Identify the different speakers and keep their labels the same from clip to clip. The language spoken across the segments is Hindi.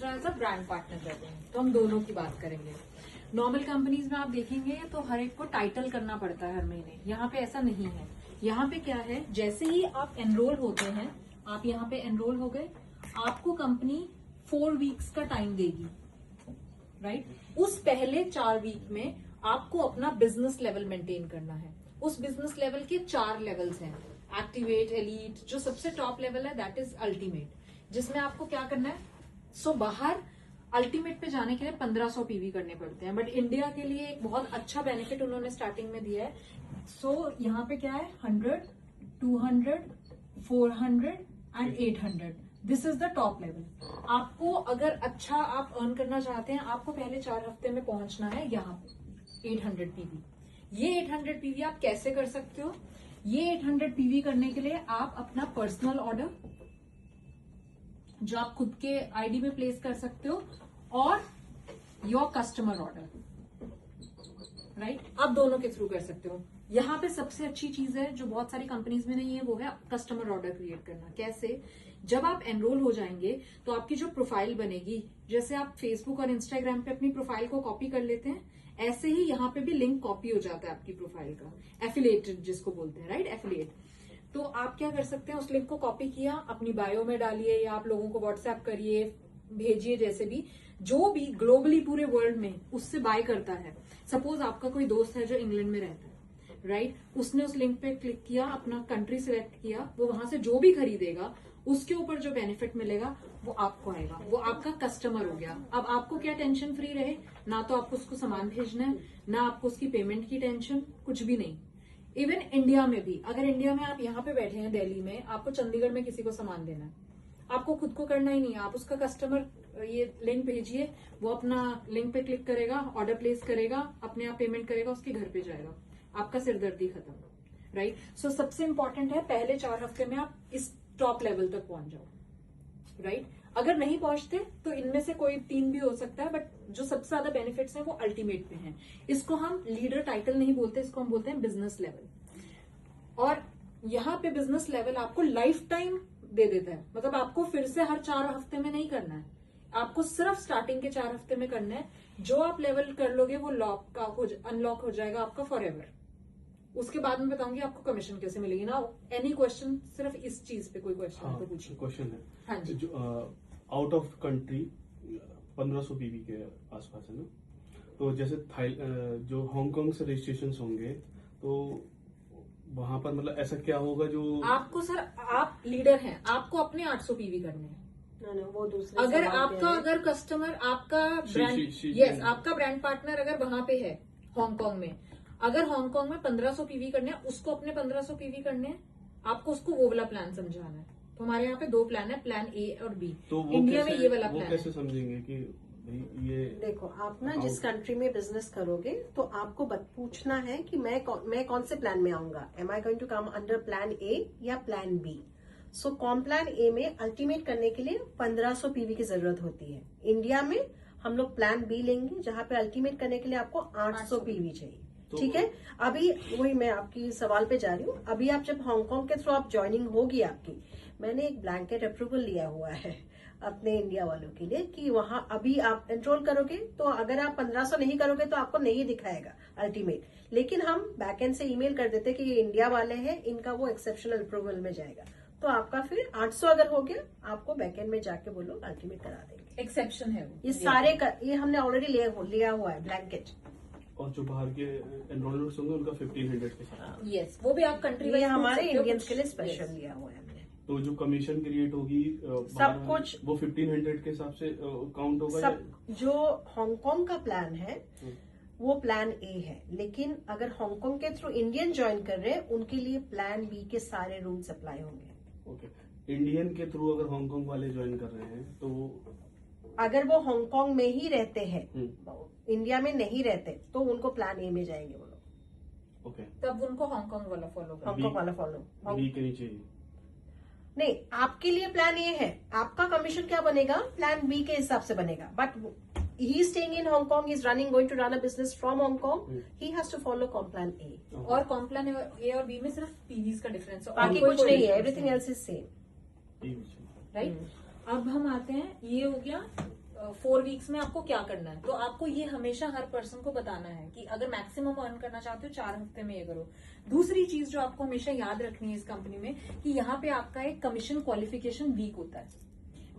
Speaker 1: दूसरा एज अ ब्रांड पार्टनर रहते हैं। तो हम दोनों की बात करेंगे। नॉर्मल कंपनीज में आप देखेंगे तो हर एक को टाइटल करना पड़ता है हर महीने, यहाँ पे ऐसा नहीं है। यहाँ पे क्या है, जैसे ही आप एनरोल होते हैं, आप यहाँ पे एनरोल हो गए, आपको कंपनी 4 वीक्स का टाइम देगी, राइट। उस पहले 4 वीक में आपको अपना बिजनेस लेवल मेंटेन करना है। उस बिजनेस लेवल के 4 लेवल्स हैं, एक्टिवेट, एलीट, जो सबसे टॉप लेवल है दैट इज अल्टीमेट, जिसमें आपको क्या करना है। बाहर अल्टीमेट पे जाने के लिए 1500 पीवी करने पड़ते हैं, बट इंडिया के लिए एक बहुत अच्छा बेनिफिट उन्होंने स्टार्टिंग में दिया है। यहाँ पे क्या है, 100, 200, 400 and 800, this is the top level. आपको अगर अच्छा आप अर्न करना चाहते हैं, आपको पहले 4 हफ्ते में पहुंचना है यहाँ पे 800 पीवी। ये 800 पीवी आप कैसे कर सकते हो, ये 800 पीवी करने के लिए आप अपना पर्सनल ऑर्डर जो आप खुद के आईडी में प्लेस कर सकते हो, और योर कस्टमर ऑर्डर, राइट, आप दोनों के थ्रू कर सकते हो। यहाँ पे सबसे अच्छी चीज है जो बहुत सारी कंपनीज में नहीं है, वो है कस्टमर ऑर्डर क्रिएट करना। कैसे, जब आप एनरोल हो जाएंगे तो आपकी जो प्रोफाइल बनेगी, जैसे आप फेसबुक और इंस्टाग्राम पे अपनी प्रोफाइल को कॉपी कर लेते हैं, ऐसे ही यहाँ पे भी लिंक कॉपी हो जाता है आपकी प्रोफाइल का, एफिलिएटेड जिसको बोलते हैं, राइट, एफिलिएट। तो आप क्या कर सकते हैं, उस लिंक को कॉपी किया, अपनी बायो में डालिए, या आप लोगों को व्हाट्सएप करिए, भेजिए, जैसे भी, जो भी ग्लोबली पूरे वर्ल्ड में उससे बाय करता है। सपोज आपका कोई दोस्त है जो इंग्लैंड में रहता है, राइट, उसने उस लिंक पे क्लिक किया, अपना कंट्री सिलेक्ट किया, वो वहां से जो भी खरीदेगा उसके ऊपर जो बेनिफिट मिलेगा वो आपको आएगा, वो आपका कस्टमर हो गया। अब आपको क्या टेंशन फ्री रहे, ना तो आपको उसको सामान भेजना है, ना आपको उसकी पेमेंट की टेंशन, कुछ भी नहीं। इवन इंडिया में भी, अगर इंडिया में आप यहाँ पे बैठे हैं दिल्ली में, आपको चंडीगढ़ में किसी को सामान देना है, आपको खुद को करना ही नहीं है, आप उसका कस्टमर ये लिंक भेजिए, वो अपना लिंक पे क्लिक करेगा, ऑर्डर प्लेस करेगा, अपने आप पेमेंट करेगा, उसके घर पे जाएगा, आपका सिरदर्दी खत्म, राइट। सो सबसे इंपॉर्टेंट है पहले 4 हफ्ते में आप इस टॉप लेवल तक पहुंच जाओ, राइट। अगर नहीं पहुंचते तो इनमें से कोई 3 भी हो सकता है, बट जो सबसे ज्यादा बेनिफिट्स हैं वो अल्टीमेट पे हैं। इसको हम लीडर टाइटल नहीं बोलते, इसको हम बोलते हैं बिजनेस लेवल। और यहाँ पे बिजनेस लेवल आपको लाइफ टाइम दे देता है, मतलब आपको फिर से हर 4 हफ्ते में नहीं करना है, आपको सिर्फ स्टार्टिंग के 4 हफ्ते में करना है। जो आप लेवल कर लोगे वो अनलॉक हो जाएगा आपका फॉर एवर। उसके बाद में बताऊंगी आपको कमीशन कैसे मिलेगी ना। एनी क्वेश्चन, सिर्फ इस चीज पे कोई क्वेश्चन तो पूछिए।
Speaker 2: क्वेश्चन है,
Speaker 1: हाँ जी,
Speaker 2: जो आउट ऑफ कंट्री 1500 पीवी के आसपास है ना, तो जैसे जो हांगकांग से रजिस्ट्रेशन होंगे, तो वहां पर मतलब ऐसा क्या होगा जो
Speaker 1: आपको, सर आप लीडर हैं, आपको अपने 800 पीवी करने हैं।
Speaker 3: वो दूसरे
Speaker 1: अगर आपका, अगर कस्टमर आपका ब्रांड, यस, आपका ब्रांड पार्टनर अगर वहां पे है हांगकांग में, अगर हांगकांग में 1500 पीवी करने हैं, उसको अपने 1500 पीवी करने हैं, आपको उसको वो वाला प्लान समझाना है। तो हमारे यहाँ पे 2 प्लान है, प्लान ए और बी।
Speaker 2: तो
Speaker 1: इंडिया में ये वाला प्लान
Speaker 2: कैसे समझेंगे कि ये,
Speaker 3: देखो, आप ना जिस कंट्री में बिजनेस करोगे तो आपको पूछना है कि मैं कौन से प्लान में आऊंगा। Am I going to come under plan A या प्लान बी। सो कॉम्प्लान ए में अल्टीमेट करने के लिए 1500 पीवी की जरूरत होती है। इंडिया में हम लोग प्लान बी लेंगे, जहां पे अल्टीमेट करने के लिए आपको 800 पीवी चाहिए। ठीक है, अभी वही मैं आपकी सवाल पे जा रही हूँ। अभी आप जब हांगकांग के थ्रू आप ज्वाइनिंग होगी आपकी, मैंने एक ब्लैंकेट अप्रूवल लिया हुआ है अपने इंडिया वालों के लिए कि वहां अभी आप एनरोल करोगे तो अगर आप 1500 नहीं करोगे तो आपको नहीं दिखाएगा अल्टीमेट, लेकिन हम बैकएंड से ईमेल कर देते कि ये इंडिया वाले हैं, इनका वो एक्सेप्शनल अप्रूवल में जाएगा, तो आपका फिर 800 अगर हो गया, आपको बैकएंड में जाके वो लोग अल्टीमेट करा देंगे।
Speaker 1: एक्सेप्शन है वो,
Speaker 3: ये सारे ये हमने ऑलरेडी लिया हुआ है ब्लैंकेट।
Speaker 2: और जो बाहर के एनरोलमेंट्स होंगे उनका 1500 के साथ,
Speaker 1: यस, वो भी आप कंट्री वाइज,
Speaker 3: हमारे इंडियंस के लिए स्पेशल लिया हुआ है हमने।
Speaker 2: तो जो कमीशन क्रिएट होगी
Speaker 3: सब कुछ
Speaker 2: वो 1500 के हिसाब से काउंट होगा।
Speaker 3: सब जो हांगकांग का प्लान है वो प्लान ए है, लेकिन अगर हांगकांग के थ्रू इंडियन ज्वाइन कर रहे हैं उनके लिए प्लान बी के सारे रूल्स अप्लाई होंगे।
Speaker 2: ओके, इंडियन के थ्रू अगर हांगकांग वाले ज्वाइन कर रहे हैं तो
Speaker 3: अगर वो हांगकांग में ही रहते हैं, इंडिया में नहीं रहते, तो उनको प्लान ए में जाएंगे वो लोग।
Speaker 2: ओके,
Speaker 1: तब उनको हांगकांग वाला फॉलो करना,
Speaker 3: हांगकांग वाला फॉलो
Speaker 2: बी के नीचे ही।
Speaker 3: नहीं, आपके लिए प्लान ए है, आपका कमीशन क्या बनेगा प्लान बी के हिसाब से बनेगा, but he is staying in Hong Kong, he's going to run a business from Hong Kong, he has to follow Complan A.
Speaker 1: और कॉम्प्लान ए और बी में सिर्फ पीवीज का डिफरेंस है,
Speaker 3: बाकी कुछ नहीं है, everything else is same,
Speaker 1: right. अब हम आते हैं, ये हो गया 4 वीक्स में आपको क्या करना है। तो आपको ये हमेशा हर पर्सन को बताना है कि अगर मैक्सिमम अर्न करना चाहते हो 4 हफ्ते में ये करो। दूसरी चीज जो आपको हमेशा याद रखनी है इस कंपनी में कि यहाँ पे आपका एक कमीशन क्वालिफिकेशन वीक होता है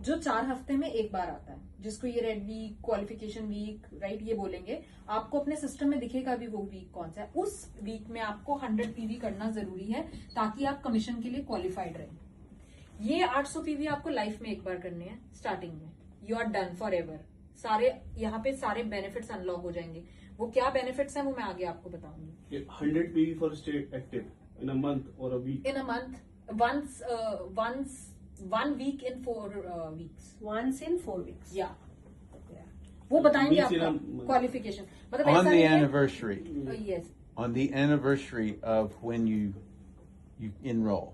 Speaker 1: जो 4 हफ्ते में एक बार आता है, जिसको ये red week, qualification week, right, ये बोलेंगे। आपको अपने सिस्टम में दिखेगा भी वो वीक कौन सा है। उस वीक में आपको 100 पीवी करना जरूरी है ताकि आप कमीशन के लिए क्वालिफाइड रहें। ये 800 पीवी आपको लाइफ में एक बार करने हैं स्टार्टिंग में। You are done forever. सारे यहाँ पे सारे बेनिफिट्स अनलॉक हो जाएंगे। वो क्या बेनिफिट्स हैं वो मैं आगे आपको बताऊंगी।
Speaker 2: 100 PV for stay active in a month और a week.
Speaker 1: In a month, once 1 week in 4 weeks.
Speaker 3: Once in 4 weeks.
Speaker 1: या वो बताएंगे
Speaker 2: Means in
Speaker 1: आपका
Speaker 2: a-
Speaker 1: क्वालिफिकेशन, मतलब
Speaker 4: On
Speaker 1: ऐसा
Speaker 4: the
Speaker 1: नहीं है।
Speaker 4: anniversary,
Speaker 1: Yes.
Speaker 4: on the anniversary of when you enroll.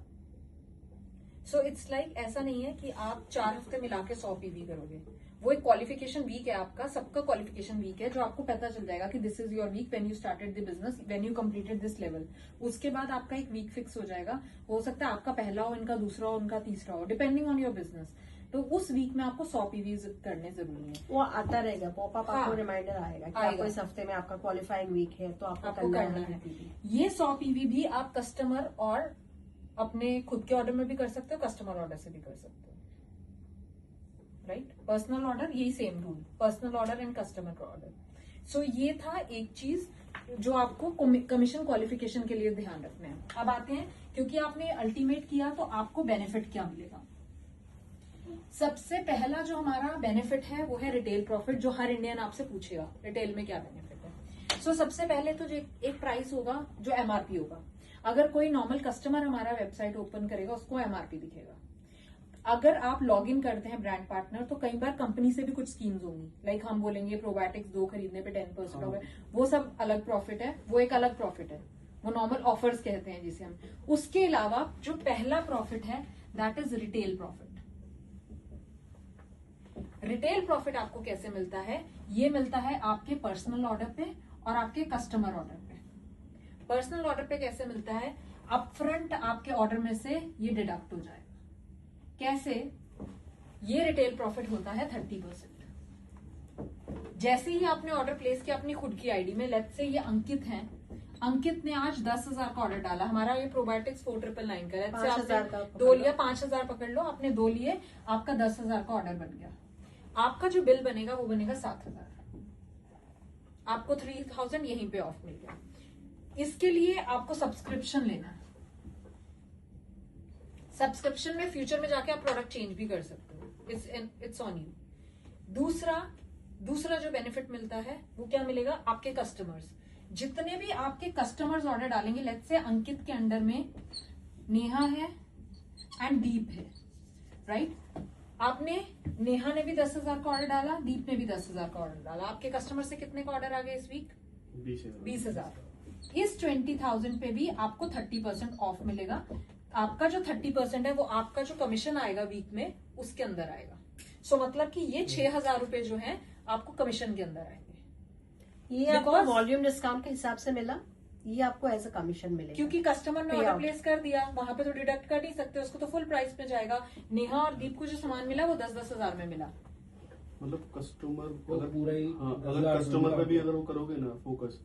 Speaker 1: So it's like ऐसा नहीं है कि आप 4 हफ्ते मिला के 100 पीवी करोगे। वो एक क्वालिफिकेशन वीक है आपका, सबका क्वालिफिकेशन वीक है जो आपको पता चल जाएगा कि this is your week when you started the business, when you completed this level. उसके बाद आपका एक वीक फिक्स हो जाएगा। हो सकता है आपका पहला हो, इनका दूसरा हो, इनका तीसरा हो, डिपेंडिंग ऑन योर बिजनेस। तो उस वीक में आपको 100 पीवी करने जरूरी है।
Speaker 3: वो आता रहेगा, पॉपअप आपको
Speaker 1: हाँ,
Speaker 3: रिमाइंडर आएगा कि
Speaker 1: आएगा।
Speaker 3: आपको इस हफ्ते में आपका क्वालिफाइंग वीक है तो आपको
Speaker 1: आपको करना है। ये 100 पीवी भी आप कस्टमर और अपने खुद के ऑर्डर में भी कर सकते हो, कस्टमर ऑर्डर से भी कर सकते हो, राइट। पर्सनल ऑर्डर यही same rule, personal order and customer order. So ये था एक चीज जो आपको कमीशन क्वालिफिकेशन के लिए ध्यान रखना है। अब आते हैं, क्योंकि आपने अल्टीमेट किया तो आपको बेनिफिट क्या मिलेगा। सबसे पहला जो हमारा बेनिफिट है वो है रिटेल प्रॉफिट, जो हर इंडियन आपसे पूछेगा रिटेल में क्या बेनिफिट है। सो सबसे पहले तो जो एक प्राइस होगा जो एमआरपी होगा। अगर कोई नॉर्मल कस्टमर हमारा वेबसाइट ओपन करेगा उसको एमआरपी दिखेगा। अगर आप लॉग इन करते हैं ब्रांड पार्टनर तो कई बार कंपनी से भी कुछ स्कीम्स होंगी, लाइक हम बोलेंगे प्रोबायोटिक्स 2 खरीदने पे 10% हो गए, वो सब अलग प्रॉफिट है, वो एक अलग प्रॉफिट है, वो नॉर्मल ऑफर्स कहते हैं जिसे हम। उसके अलावा जो पहला प्रॉफिट है that is retail profit. Retail profit आपको कैसे मिलता है? ये मिलता है आपके पर्सनल ऑर्डर पे और आपके कस्टमर ऑर्डर पे। पर्सनल ऑर्डर पे कैसे मिलता है? अपफ्रंट आपके ऑर्डर में से ये डिडक्ट हो जाएगा। कैसे? ये रिटेल प्रॉफिट होता है 30%। जैसे ही आपने ऑर्डर प्लेस किया अपनी खुद की आईडी में, लेट्स से ये अंकित हैं, अंकित ने आज 10,000 का ऑर्डर डाला, हमारा ये प्रोबायोटिक्स 4999 का, लेट्स से
Speaker 3: 5,000 का
Speaker 1: आपने 2 लिया, 5,000 पकड़ लो, आपने 2 लिए, आपका 10,000 का ऑर्डर बन गया। आपका जो बिल बनेगा वो बनेगा 7,000, आपको 3,000 यहीं पे ऑफ मिल गया। इसके लिए आपको सब्सक्रिप्शन लेना है। सब्सक्रिप्शन में फ्यूचर में जाके आप प्रोडक्ट चेंज भी कर सकते हो, इट्स ऑन यू। दूसरा जो बेनिफिट मिलता है वो क्या मिलेगा? आपके कस्टमर्स, जितने भी आपके कस्टमर्स ऑर्डर डालेंगे, लेट्स से अंकित के अंडर में नेहा है एंड दीप है, राइट। आपने नेहा ने भी 10,000 का ऑर्डर डाला, दीप ने भी 10,000 का ऑर्डर डाला, आपके कस्टमर से कितने का ऑर्डर आ गया इस वीक? 20,000। इस 20,000 पे भी आपको 30% ऑफ मिलेगा। आपका जो 30% है वो आपका जो कमीशन आएगा वीक में उसके अंदर आएगा। सो मतलब कि ये 6,000 रुपए जो है आपको कमीशन के अंदर आएंगे।
Speaker 3: ये आपको वॉल्यूम डिस्काउंट के हिसाब से मिला, ये आपको एज अ कमीशन मिलेगा,
Speaker 1: क्योंकि कस्टमर ने ऑर्डर प्लेस कर दिया, वहां पे तो डिडक्ट कर नहीं सकते, उसको तो फुल प्राइस पे जाएगा। नेहा और दीप को जो सामान मिला वो 10-10 हजार में मिला।
Speaker 2: मतलब कस्टमर
Speaker 5: वो पूरा ही
Speaker 2: अगर कस्टमर पे भी अगर वो करोगे ना फोकस,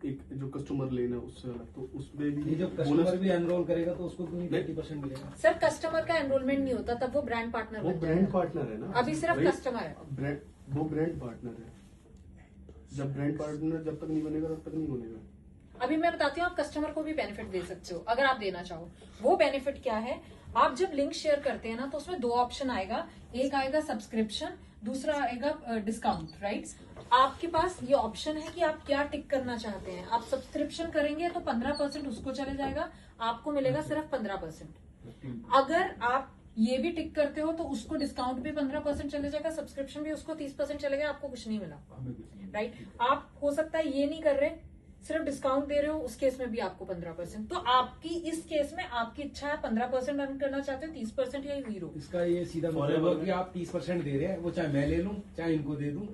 Speaker 2: एक जो कस्टमर लेना उससे अलग, तो उसमें भी
Speaker 5: ये जो कस्टमर भी एनरोल करेगा तो उसको भी 30% मिलेगा।
Speaker 1: सर कस्टमर का एनरोलमेंट नहीं होता, तब वो ब्रांड पार्टनर
Speaker 2: वो ब्रांड पार्टनर है ना,
Speaker 1: अभी सिर्फ
Speaker 2: वही
Speaker 1: कस्टमर है।
Speaker 2: वो ब्रांड पार्टनर है। जब ब्रांड पार्टनर जब तक नहीं बनेगा तब तक नहीं बनेगा।
Speaker 1: अभी मैं बताती हूँ, आप कस्टमर को भी बेनिफिट दे सकते हो अगर आप देना चाहो। वो बेनिफिट क्या है? आप जब लिंक शेयर करते हैं ना तो उसमें 2 ऑप्शन आएगा, एक आएगा सब्सक्रिप्शन, दूसरा आएगा डिस्काउंट, राइट। आपके पास ये ऑप्शन है कि आप क्या टिक करना चाहते हैं। आप सब्सक्रिप्शन करेंगे तो 15% उसको चले जाएगा, आपको मिलेगा सिर्फ 15%। अगर आप ये भी टिक करते हो तो उसको डिस्काउंट भी 15% चले जाएगा, सब्सक्रिप्शन भी उसको 30% चलेगा, आपको कुछ नहीं मिला, राइट। आप हो सकता है ये नहीं कर रहे, सिर्फ डिस्काउंट दे रहे हो, उस केस में भी आपको 15%। तो आपकी इस केस में आपकी इच्छा है 15% अर्न करना चाहते हो, 30% या 0।
Speaker 5: इसका ये सीधा मतलब है कि आप 30% दे रहे हैं, वो चाहे मैं ले लूं चाहे इनको दे दूं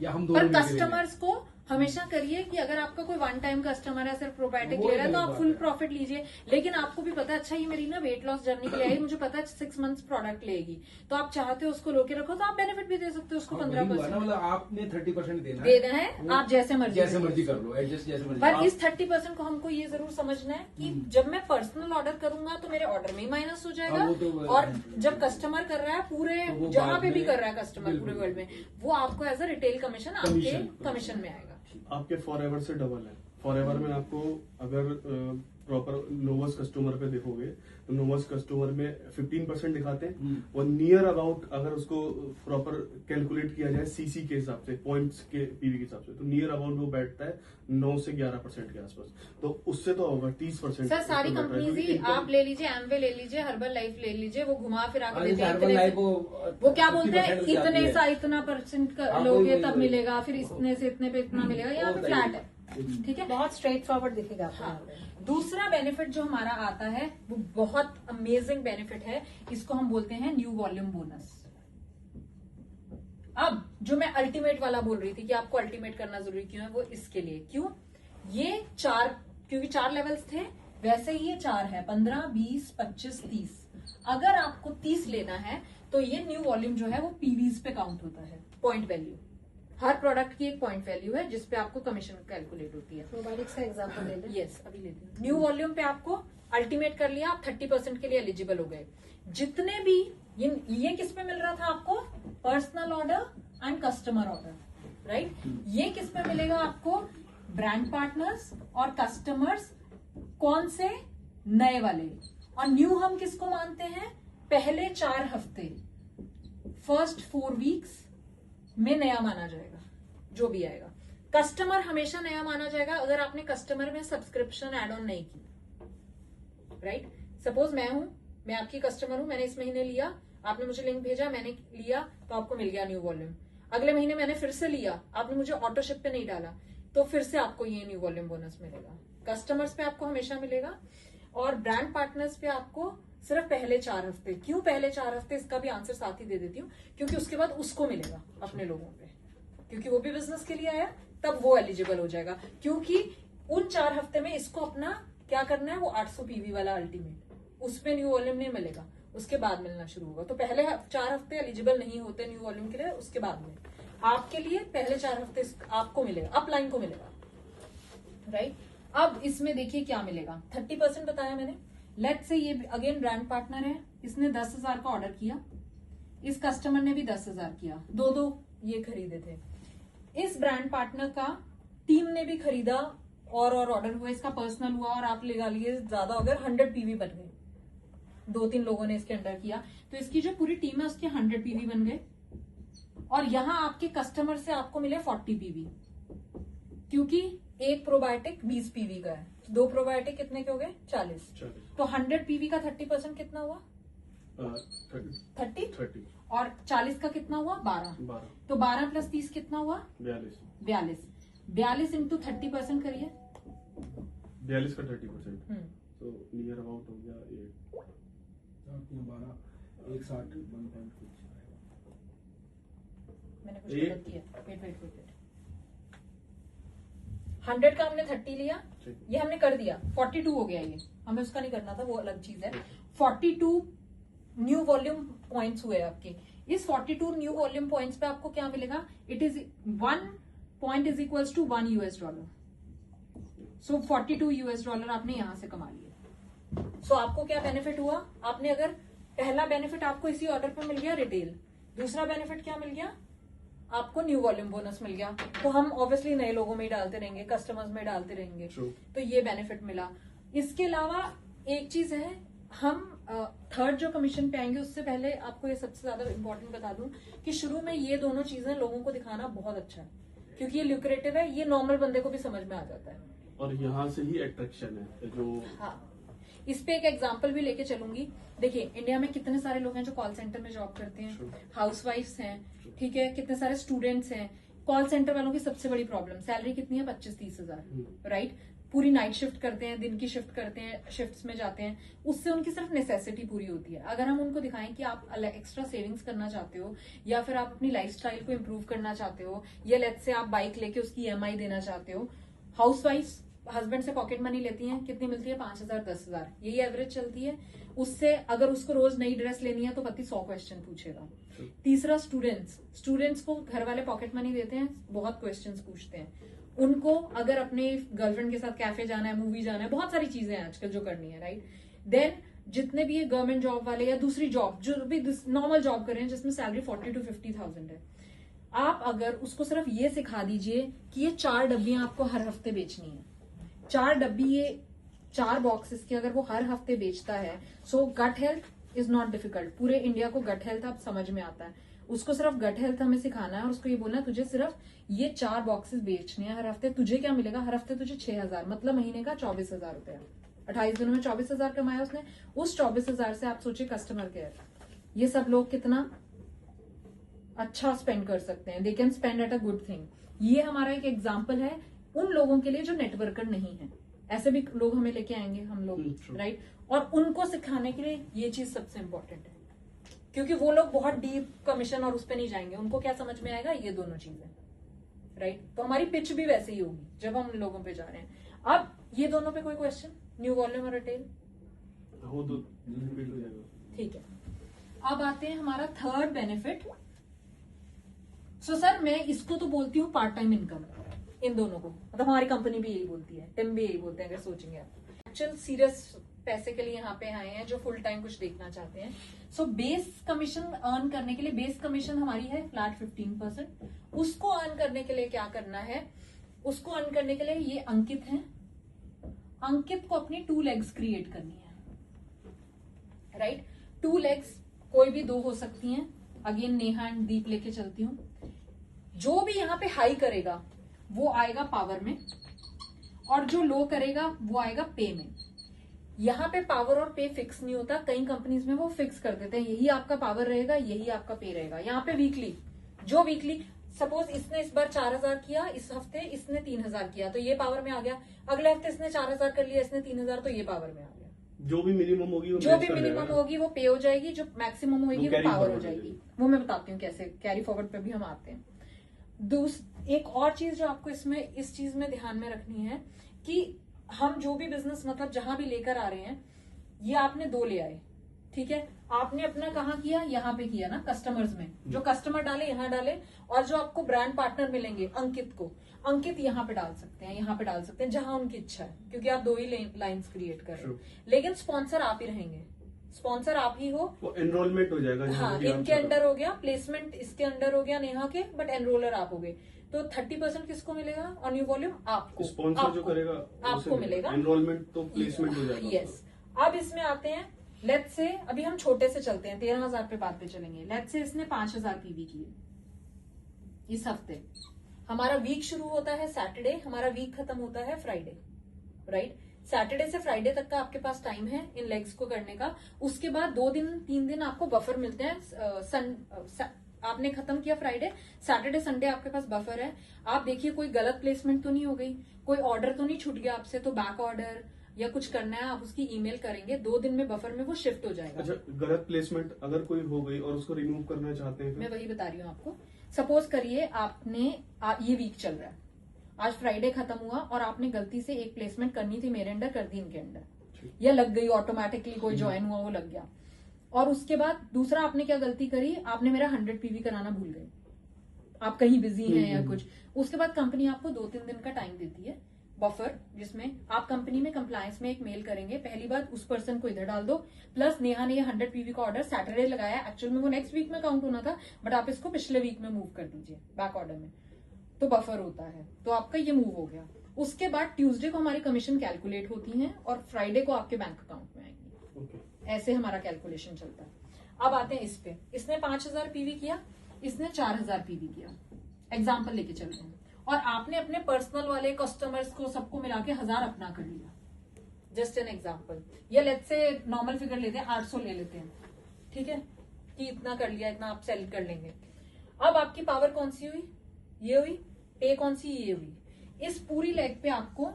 Speaker 5: या हम दोनों
Speaker 1: पर
Speaker 5: मिलके ले लें।
Speaker 1: कस्टमर्स को हमेशा करिए कि अगर आपका कोई वन टाइम कस्टमर है, सिर्फ प्रोबायोटिक
Speaker 5: वो
Speaker 1: ले रहा है, तो
Speaker 5: गलत
Speaker 1: आप
Speaker 5: बात
Speaker 1: फुल
Speaker 5: है।
Speaker 1: प्रॉफिट लीजिए। लेकिन आपको भी पता है, अच्छा ये मेरी ना वेट लॉस जर्नी के लिए आई, मुझे पता है 6 मंथ्स प्रोडक्ट लेगी, तो आप चाहते हो उसको रोके रखो, तो आप बेनिफिट भी दे सकते हो उसको
Speaker 5: हाँ, वही हुआ ना,
Speaker 1: 15%।
Speaker 5: मतलब आपने 30% देना
Speaker 1: देना है,
Speaker 5: वो
Speaker 1: आप जैसे मर्जी
Speaker 5: जैसे
Speaker 1: करो।
Speaker 5: मर्जी कर लो, एडजस्ट जैसे मर्जी।
Speaker 1: पर
Speaker 5: आप-
Speaker 1: इस 30% को हमको ये जरूर समझना है कि जब मैं पर्सनल ऑर्डर करूंगा तो मेरे ऑर्डर में ही माइनस हो जाएगा,
Speaker 5: हाँ, वो तो-
Speaker 1: और जब कस्टमर कर रहा है पूरे
Speaker 5: तो वो
Speaker 1: जहां
Speaker 5: बाद
Speaker 1: पे भी
Speaker 5: में-
Speaker 1: कर रहा है कस्टमर पूरे
Speaker 5: बिल्कुल।
Speaker 1: वर्ल्ड में, वो आपको एज अ रिटेल कमीशन आपके
Speaker 2: कमीशन।
Speaker 1: कमीशन में आएगा।
Speaker 2: आपके फॉरएवर से डबल है। फॉरएवर में आपको अगर प्रॉपर नोवस कस्टमर पे देखोगे तो नोवस कस्टमर में 15% दिखाते हैं, और नियर अबाउट अगर उसको प्रॉपर कैलकुलेट किया जाए सीसी के हिसाब से, पॉइंट्स के पीवी के हिसाब से, तो नियर अबाउट वो बैठता है 9 से 11% के आसपास। तो उससे तो होगा 30%।
Speaker 1: सर सारी कंपनीज ही, आप ले लीजिए, एमवे ले लीजिए, हर्बल लाइफ ले लीजिए, वो घुमा फिर आके देते हैं
Speaker 5: हर्बल
Speaker 1: इतने
Speaker 5: लाइफ
Speaker 1: से- वो क्या बोलते हैं,
Speaker 5: 50%
Speaker 1: इतने
Speaker 5: जाती
Speaker 1: सा
Speaker 5: है।
Speaker 1: इतना परसेंट
Speaker 5: हाँ,
Speaker 1: लोगे
Speaker 5: वही,
Speaker 1: तब
Speaker 5: वही।
Speaker 1: मिलेगा, फिर इतने से इतने पे इतना मिलेगा, यहाँ पे
Speaker 5: वो
Speaker 1: फ्लैट है, ठीक है।
Speaker 3: बहुत स्ट्रेट फॉरवर्ड दिखेगा आपको
Speaker 1: हाँ,
Speaker 3: यहाँ पे।
Speaker 1: दूसरा बेनिफिट जो हमारा आता है वो बहुत अमेजिंग बेनिफिट है, इसको हम बोलते हैं न्यू वॉल्यूम बोनस। अब जो मैं अल्टीमेट वाला बोल रही थी कि आपको अल्टीमेट करना जरूरी क्यों है, वो इसके लिए क्यों, ये क्योंकि 4 लेवल्स थे, वैसे ही ये 4 है, 15, 20, 25, 30। अगर आपको 30 लेना है तो ये न्यू वॉल्यूम जो है वो पीवीज पे काउंट होता है, पॉइंट वैल्यू। हर प्रोडक्ट की एक पॉइंट वैल्यू है जिसपे आपको कमीशन कैलकुलेट होती है।
Speaker 3: प्रोबायोटिक्स का एग्जांपल ले लें।
Speaker 1: यस, अभी लेते हैं। न्यू वॉल्यूम पे आपको अल्टीमेट कर लिया, आप 30% के लिए एलिजिबल हो गए। जितने भी ये किस पे मिल रहा था आपको, personal order and customer order, right. ये किस पे मिलेगा आपको, ब्रांड पार्टनर्स और कस्टमर्स, कौन से, नए वाले। और न्यू हम किसको मानते हैं, पहले 4 हफ्ते, फर्स्ट 4 वीक्स में नया माना जाएगा जो भी आएगा। कस्टमर हमेशा नया माना जाएगा अगर आपने कस्टमर में सब्सक्रिप्शन एड ऑन नहीं की, राइट। सपोज मैं आपकी कस्टमर हूं, मैंने इस महीने लिया, आपने मुझे लिंक भेजा, मैंने लिया, तो आपको मिल गया न्यू वॉल्यूम। अगले महीने मैंने फिर से लिया, आपने मुझे ऑटो शिप पे नहीं डाला, तो फिर से आपको ये न्यू वॉल्यूम बोनस मिलेगा। कस्टमर्स पे आपको हमेशा मिलेगा, और ब्रांड पार्टनर्स पे आपको सिर्फ पहले 4 हफ्ते। क्यों पहले 4 हफ्ते, इसका भी आंसर साथ ही दे देती हूँ, क्योंकि उसके बाद उसको मिलेगा अपने लोगों पे, क्योंकि वो भी बिजनेस के लिए आया, तब वो एलिजिबल हो जाएगा। क्योंकि उन 4 हफ्ते में इसको अपना क्या करना है, वो 800 पीवी वाला अल्टीमेट, उसमें न्यू वॉल्यूम नहीं मिलेगा, उसके बाद मिलना शुरू होगा। तो पहले 4 हफ्ते एलिजिबल नहीं होते न्यू वॉल्यूम के लिए, उसके बाद में आपके लिए पहले 4 हफ्ते आपको मिलेगा, अपलाइन को मिलेगा, राइट। अब इसमें देखिए क्या मिलेगा, 30% बताया मैंने। लेट्स से ये अगेन ब्रांड पार्टनर है, इसने 10,000 का ऑर्डर किया, इस कस्टमर ने भी 10,000 किया, दो ये खरीदे थे। इस ब्रांड पार्टनर का टीम ने भी खरीदा और ऑर्डर हुआ, इसका पर्सनल हुआ, और आप लगा लिए ज्यादा अगर 100 पीवी बन गए, 2-3 लोगों ने इसके अंडर किया, तो इसकी जो पूरी टीम है उसके 100 पीवी बन गए। और यहां आपके कस्टमर से आपको मिले 40 पीवी, क्योंकि एक प्रोबायोटिक 20 पीवी का है, 2 प्रोबायोटिक कितने के हो गए, 40। तो 100 पीवी का 30% कितना हुआ, 30, और 40 का कितना हुआ, 12। तो 12 + 30 कितना हुआ, 42। 42 इंटू 30% करिए,
Speaker 2: 42 का 30%, तो नियर अबाउट हो गया
Speaker 5: 160
Speaker 1: मैंने कुछ गलत किया, वेट। 100 का हमने 30 लिया, ये हमने कर दिया, 42 हो गया, ये हमें उसका नहीं करना था, वो अलग चीज है। 42 न्यू वॉल्यूम पॉइंट्स हुए आपके। इस 42 न्यू वॉल्यूम पॉइंट्स पे आपको क्या मिलेगा, it is 1 point is equals to $1। So $42 आपने यहां से कमा लिए। सो आपको क्या बेनिफिट हुआ, आपने अगर पहला बेनिफिट आपको इसी ऑर्डर पे मिल गया रिटेल, दूसरा बेनिफिट क्या मिल गया, आपको न्यू वॉल्यूम बोनस मिल गया। तो हम ऑब्वियसली नए लोगों में ही डालते रहेंगे, कस्टमर्स में डालते रहेंगे, तो ये बेनिफिट मिला। इसके अलावा एक चीज है, हम थर्ड जो कमीशन पे आएंगे उससे पहले आपको ये सबसे ज्यादा इंपॉर्टेंट बता दूं कि शुरू में ये दोनों चीजें लोगों को दिखाना बहुत अच्छा है, क्योंकि ये ल्यूक्रेटिव है, ये नॉर्मल बंदे को भी समझ में आ जाता है,
Speaker 2: और यहाँ से ही अट्रैक्शन है जो।
Speaker 1: हाँ, इस पे एक एग्जांपल भी लेके चलूंगी। देखिए इंडिया में कितने सारे लोग हैं जो कॉल सेंटर में जॉब करते हैं, हाउसवाइफ्स हैं, ठीक है, कितने सारे स्टूडेंट्स हैं। कॉल सेंटर वालों की सबसे बड़ी प्रॉब्लम, सैलरी कितनी है, 25-30 हजार, राइट। पूरी नाइट शिफ्ट करते हैं, दिन की शिफ्ट करते हैं, शिफ्ट्स में जाते हैं, उससे उनकी सिर्फ नेसेसिटी पूरी होती है। अगर हम उनको दिखाएं कि आप एक्स्ट्रा सेविंग्स करना चाहते हो, या फिर आप अपनी लाइफस्टाइल को इम्प्रूव करना चाहते हो, या लेट्स से आप बाइक लेके उसकी EMI देना चाहते हो। हाउसवाइफ हस्बैंड से पॉकेट मनी लेती हैं, कितनी मिलती है? 5,000 10,000, यही एवरेज चलती है। उससे अगर उसको रोज नई ड्रेस लेनी है तो पति 100 क्वेश्चन पूछेगा। तीसरा स्टूडेंट्स को घर वाले पॉकेट मनी देते हैं, बहुत क्वेश्चंस पूछते हैं। उनको अगर अपने गर्लफ्रेंड के साथ कैफे जाना है, मूवी जाना है, बहुत सारी चीजें हैं आजकल जो करनी है, राइट। देन जितने भी गवर्नमेंट जॉब वाले या दूसरी जॉब जो भी नॉर्मल जॉब कर रहे हैं जिसमें सैलरी 40 to 50,000 है, आप अगर उसको सिर्फ ये सिखा दीजिए कि ये 4 डब्बियां आपको हर हफ्ते बेचनी है, 4 डब्बी, ये 4 बॉक्सेस की अगर वो हर हफ्ते बेचता है, so gut health is not difficult. पूरे इंडिया को गट हेल्थ अब समझ में आता है। उसको सिर्फ गट हेल्थ हमें सिखाना है और उसको ये बोलना है तुझे सिर्फ ये 4 बॉक्सेस बेचने हैं हर हफ्ते। तुझे क्या मिलेगा? हर हफ्ते तुझे 6,000, मतलब महीने का 24,000 रुपया। 28 दिनों में 24,000 कमाया उसने। उस 24,000 से आप सोचिए कस्टमर केयर, ये सब लोग कितना अच्छा स्पेंड कर सकते हैं। They can spend at a good thing. ये हमारा एक एग्जाम्पल है उन लोगों के लिए जो नेटवर्कर नहीं है। ऐसे भी लोग हमें लेके आएंगे हम लोग, राइट। और उनको सिखाने के लिए ये चीज सबसे इंपॉर्टेंट है, क्योंकि वो लोग बहुत डीप कमीशन और उस पर नहीं जाएंगे। उनको क्या समझ में आएगा? ये दोनों चीजें, राइट। तो हमारी पिच भी वैसे ही होगी जब हम उन लोगों पे जा रहे हैं। अब ये दोनों पे कोई क्वेश्चन? न्यू वॉल्यूम और रिटेल,
Speaker 2: हो तो रिपीट हो जाएगा।
Speaker 1: ठीक है। अब आते हैं हमारा थर्ड बेनिफिट। सो सर मैं इसको तो बोलती हूँ पार्ट टाइम इनकम, इन दोनों को, मतलब हमारी कंपनी भी यही बोलती है, टिम भी यही बोलते हैं। अगर सोचेंगे आप एक्चुअल सीरियस पैसे के लिए यहाँ पे आए हैं जो फुल टाइम कुछ देखना चाहते हैं। सो बेस कमीशन अर्न करने के लिए, बेस कमीशन हमारी है फ्लैट 15%। उसको अर्न करने के लिए क्या करना है? उसको अर्न करने के लिए ये अंकित है, अंकित को अपनी 2 लेग्स क्रिएट करनी है, राइट। 2 लेग्स कोई भी 2 हो सकती हैं। अगेन नेहा एंड दीप लेके चलती हूँ। जो भी यहाँ पे हाई करेगा वो आएगा पावर में, और जो लो करेगा वो आएगा पे में। यहाँ पे पावर और पे फिक्स नहीं होता, कई कंपनीज में वो फिक्स कर देते हैं, यही आपका पावर रहेगा, यही आपका पे रहेगा। यहाँ पे वीकली, जो वीकली सपोज इसने इस बार 4,000 किया, इस हफ्ते इसने 3,000 किया, तो ये पावर में आ गया। अगले हफ्ते इसने 4,000 कर लिया, इसने 3,000, तो ये पावर में आ गया।
Speaker 2: जो भी मिनिमम होगी वो
Speaker 1: जो भी मिनिमम होगी वो पे हो जाएगी, जो मैक्सिमम होगी वो पावर हो जाएगी। वो मैं बताती हूँ कैसे, कैरी फॉरवर्ड पे भी हम आते हैं। एक और चीज जो आपको इसमें इस चीज में ध्यान में रखनी है कि हम जो भी बिजनेस मतलब जहां भी लेकर आ रहे हैं, ये आपने 2 ले आए, ठीक है। आपने अपना कहाँ किया? यहाँ पे किया ना, कस्टमर्स में। जो कस्टमर डाले यहाँ डाले, और जो आपको ब्रांड पार्टनर मिलेंगे अंकित यहाँ पे डाल सकते हैं, यहाँ पे डाल सकते हैं, जहां उनकी इच्छा है, क्योंकि आप 2 ही लाइंस क्रिएट कर रहे हो। लेकिन स्पॉन्सर आप ही रहेंगे, स्पॉन्सर आप ही हो।
Speaker 2: वो एनरोलमेंट हो जाएगा।
Speaker 1: हाँ, इनके अंडर हो गया, प्लेसमेंट इसके अंडर हो गया नेहा के, बट एनरोलर आप हो गए। तो 30% किसको मिलेगा और न्यू वॉल्यूम? आपको।
Speaker 2: स्पॉन्सर जो करेगा
Speaker 1: आपको मिलेगा।
Speaker 2: एनरोलमेंट तो प्लेसमेंट हो जाएगा।
Speaker 1: यस। अब इसमें आते हैं, लेट्स से अभी हम छोटे से चलते हैं, 13,000 पे बात पे चलेंगे। लेट्स से इसने 5,000 पीवी किए इस हफ्ते। हमारा वीक शुरू होता है सैटरडे, हमारा वीक खत्म होता है फ्राइडे, राइट। सैटरडे से फ्राइडे तक का आपके पास टाइम है इन लेग्स को करने का। उसके बाद 2 दिन 3 दिन आपको बफर मिलते हैं। आपने खत्म किया फ्राइडे, सैटरडे संडे आपके पास बफर है। आप देखिए कोई गलत प्लेसमेंट तो नहीं हो गई, कोई ऑर्डर तो नहीं छूट गया आपसे, तो बैक ऑर्डर या कुछ करना है आप उसकी ईमेल करेंगे, 2 दिन में बफर में वो शिफ्ट हो जाएगा।
Speaker 2: अच्छा, गलत प्लेसमेंट अगर कोई हो गई और उसको रिमूव करना चाहते हैं,
Speaker 1: मैं वही बता रही हूँ आपको। सपोज करिए आपने ये वीक चल रहा है, आज फ्राइडे खत्म हुआ और आपने गलती से एक प्लेसमेंट करनी थी मेरे अंडर, कर दी इनके अंडर, या लग गई ऑटोमेटिकली, कोई ज्वाइन हुआ वो लग गया। और उसके बाद दूसरा आपने क्या गलती करी, आपने मेरा 100 पीवी कराना भूल गए, आप कहीं बिजी हैं या कुछ। उसके बाद कंपनी आपको 2-3 दिन का टाइम देती है बफर, जिसमें आप कंपनी में कंप्लायंस में एक मेल करेंगे, पहली बात उस पर्सन को इधर डाल दो, प्लस नेहा ने ये 100 पीवी का ऑर्डर सैटरडे लगाया, एक्चुअल में वो नेक्स्ट वीक में काउंट होना था, बट आप इसको पिछले वीक में मूव कर दीजिए बैक ऑर्डर में, तो बफर होता है, तो आपका ये मूव हो गया। उसके बाद ट्यूसडे को हमारी कमीशन कैलकुलेट होती है और फ्राइडे को आपके बैंक अकाउंट में आएंगी। ऐसे हमारा कैलकुलेशन चलता है। अब आते हैं इस पे, इसने 5,000 पीवी किया, इसने 4,000 पीवी किया, एग्जाम्पल लेके चलते हैं, और आपने अपने पर्सनल वाले कस्टमर्स को सबको मिला के 1,000 अपना कर लिया, जस्ट एन एग्जाम्पल। या लेट्स से नॉर्मल फिगर लेते हैं, 800 ले लेते हैं, ठीक है, कि इतना कर लिया, इतना आप सेल कर लेंगे। अब आपकी पावर कौन सी हुई? ये हुई। पे कौन सी? ये हुई। इस पूरी लेग पे आपको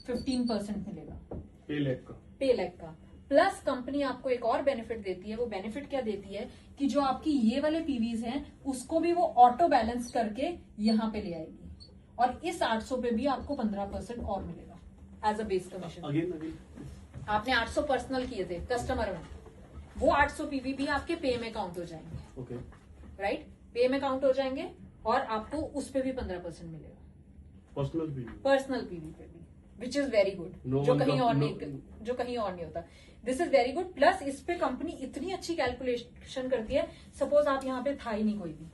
Speaker 1: 15% मिलेगा
Speaker 2: पे लैक का।
Speaker 1: पे लैक का। प्लस कंपनी आपको एक और बेनिफिट देती है। वो बेनिफिट क्या देती है कि जो आपकी ये वाले पीवीज हैं उसको भी वो ऑटो बैलेंस करके यहाँ पे ले आएगी, और इस 800 पे भी आपको 15% और मिलेगा as a base commission.
Speaker 2: Again
Speaker 1: आपने 800 पर्सनल किए थे कस्टमर में, वो 800 पीवी भी आपके पे में काउंट हो जाएंगे।
Speaker 2: ओके,
Speaker 1: राइट, पे में काउंट हो जाएंगे और आपको उस पे भी 15% मिलेगा
Speaker 2: पर्सनल भी।
Speaker 1: पर्सनल पीवी पे भी, which is very good.
Speaker 2: No
Speaker 1: जो
Speaker 2: one
Speaker 1: कहीं
Speaker 2: com-
Speaker 1: और
Speaker 2: no-
Speaker 1: नहीं, जो कहीं और नहीं होता। This is very good. Plus इस पे कंपनी इतनी अच्छी कैलकुलेशन करती है, सपोज आप यहाँ पे था ही नहीं कोई भी,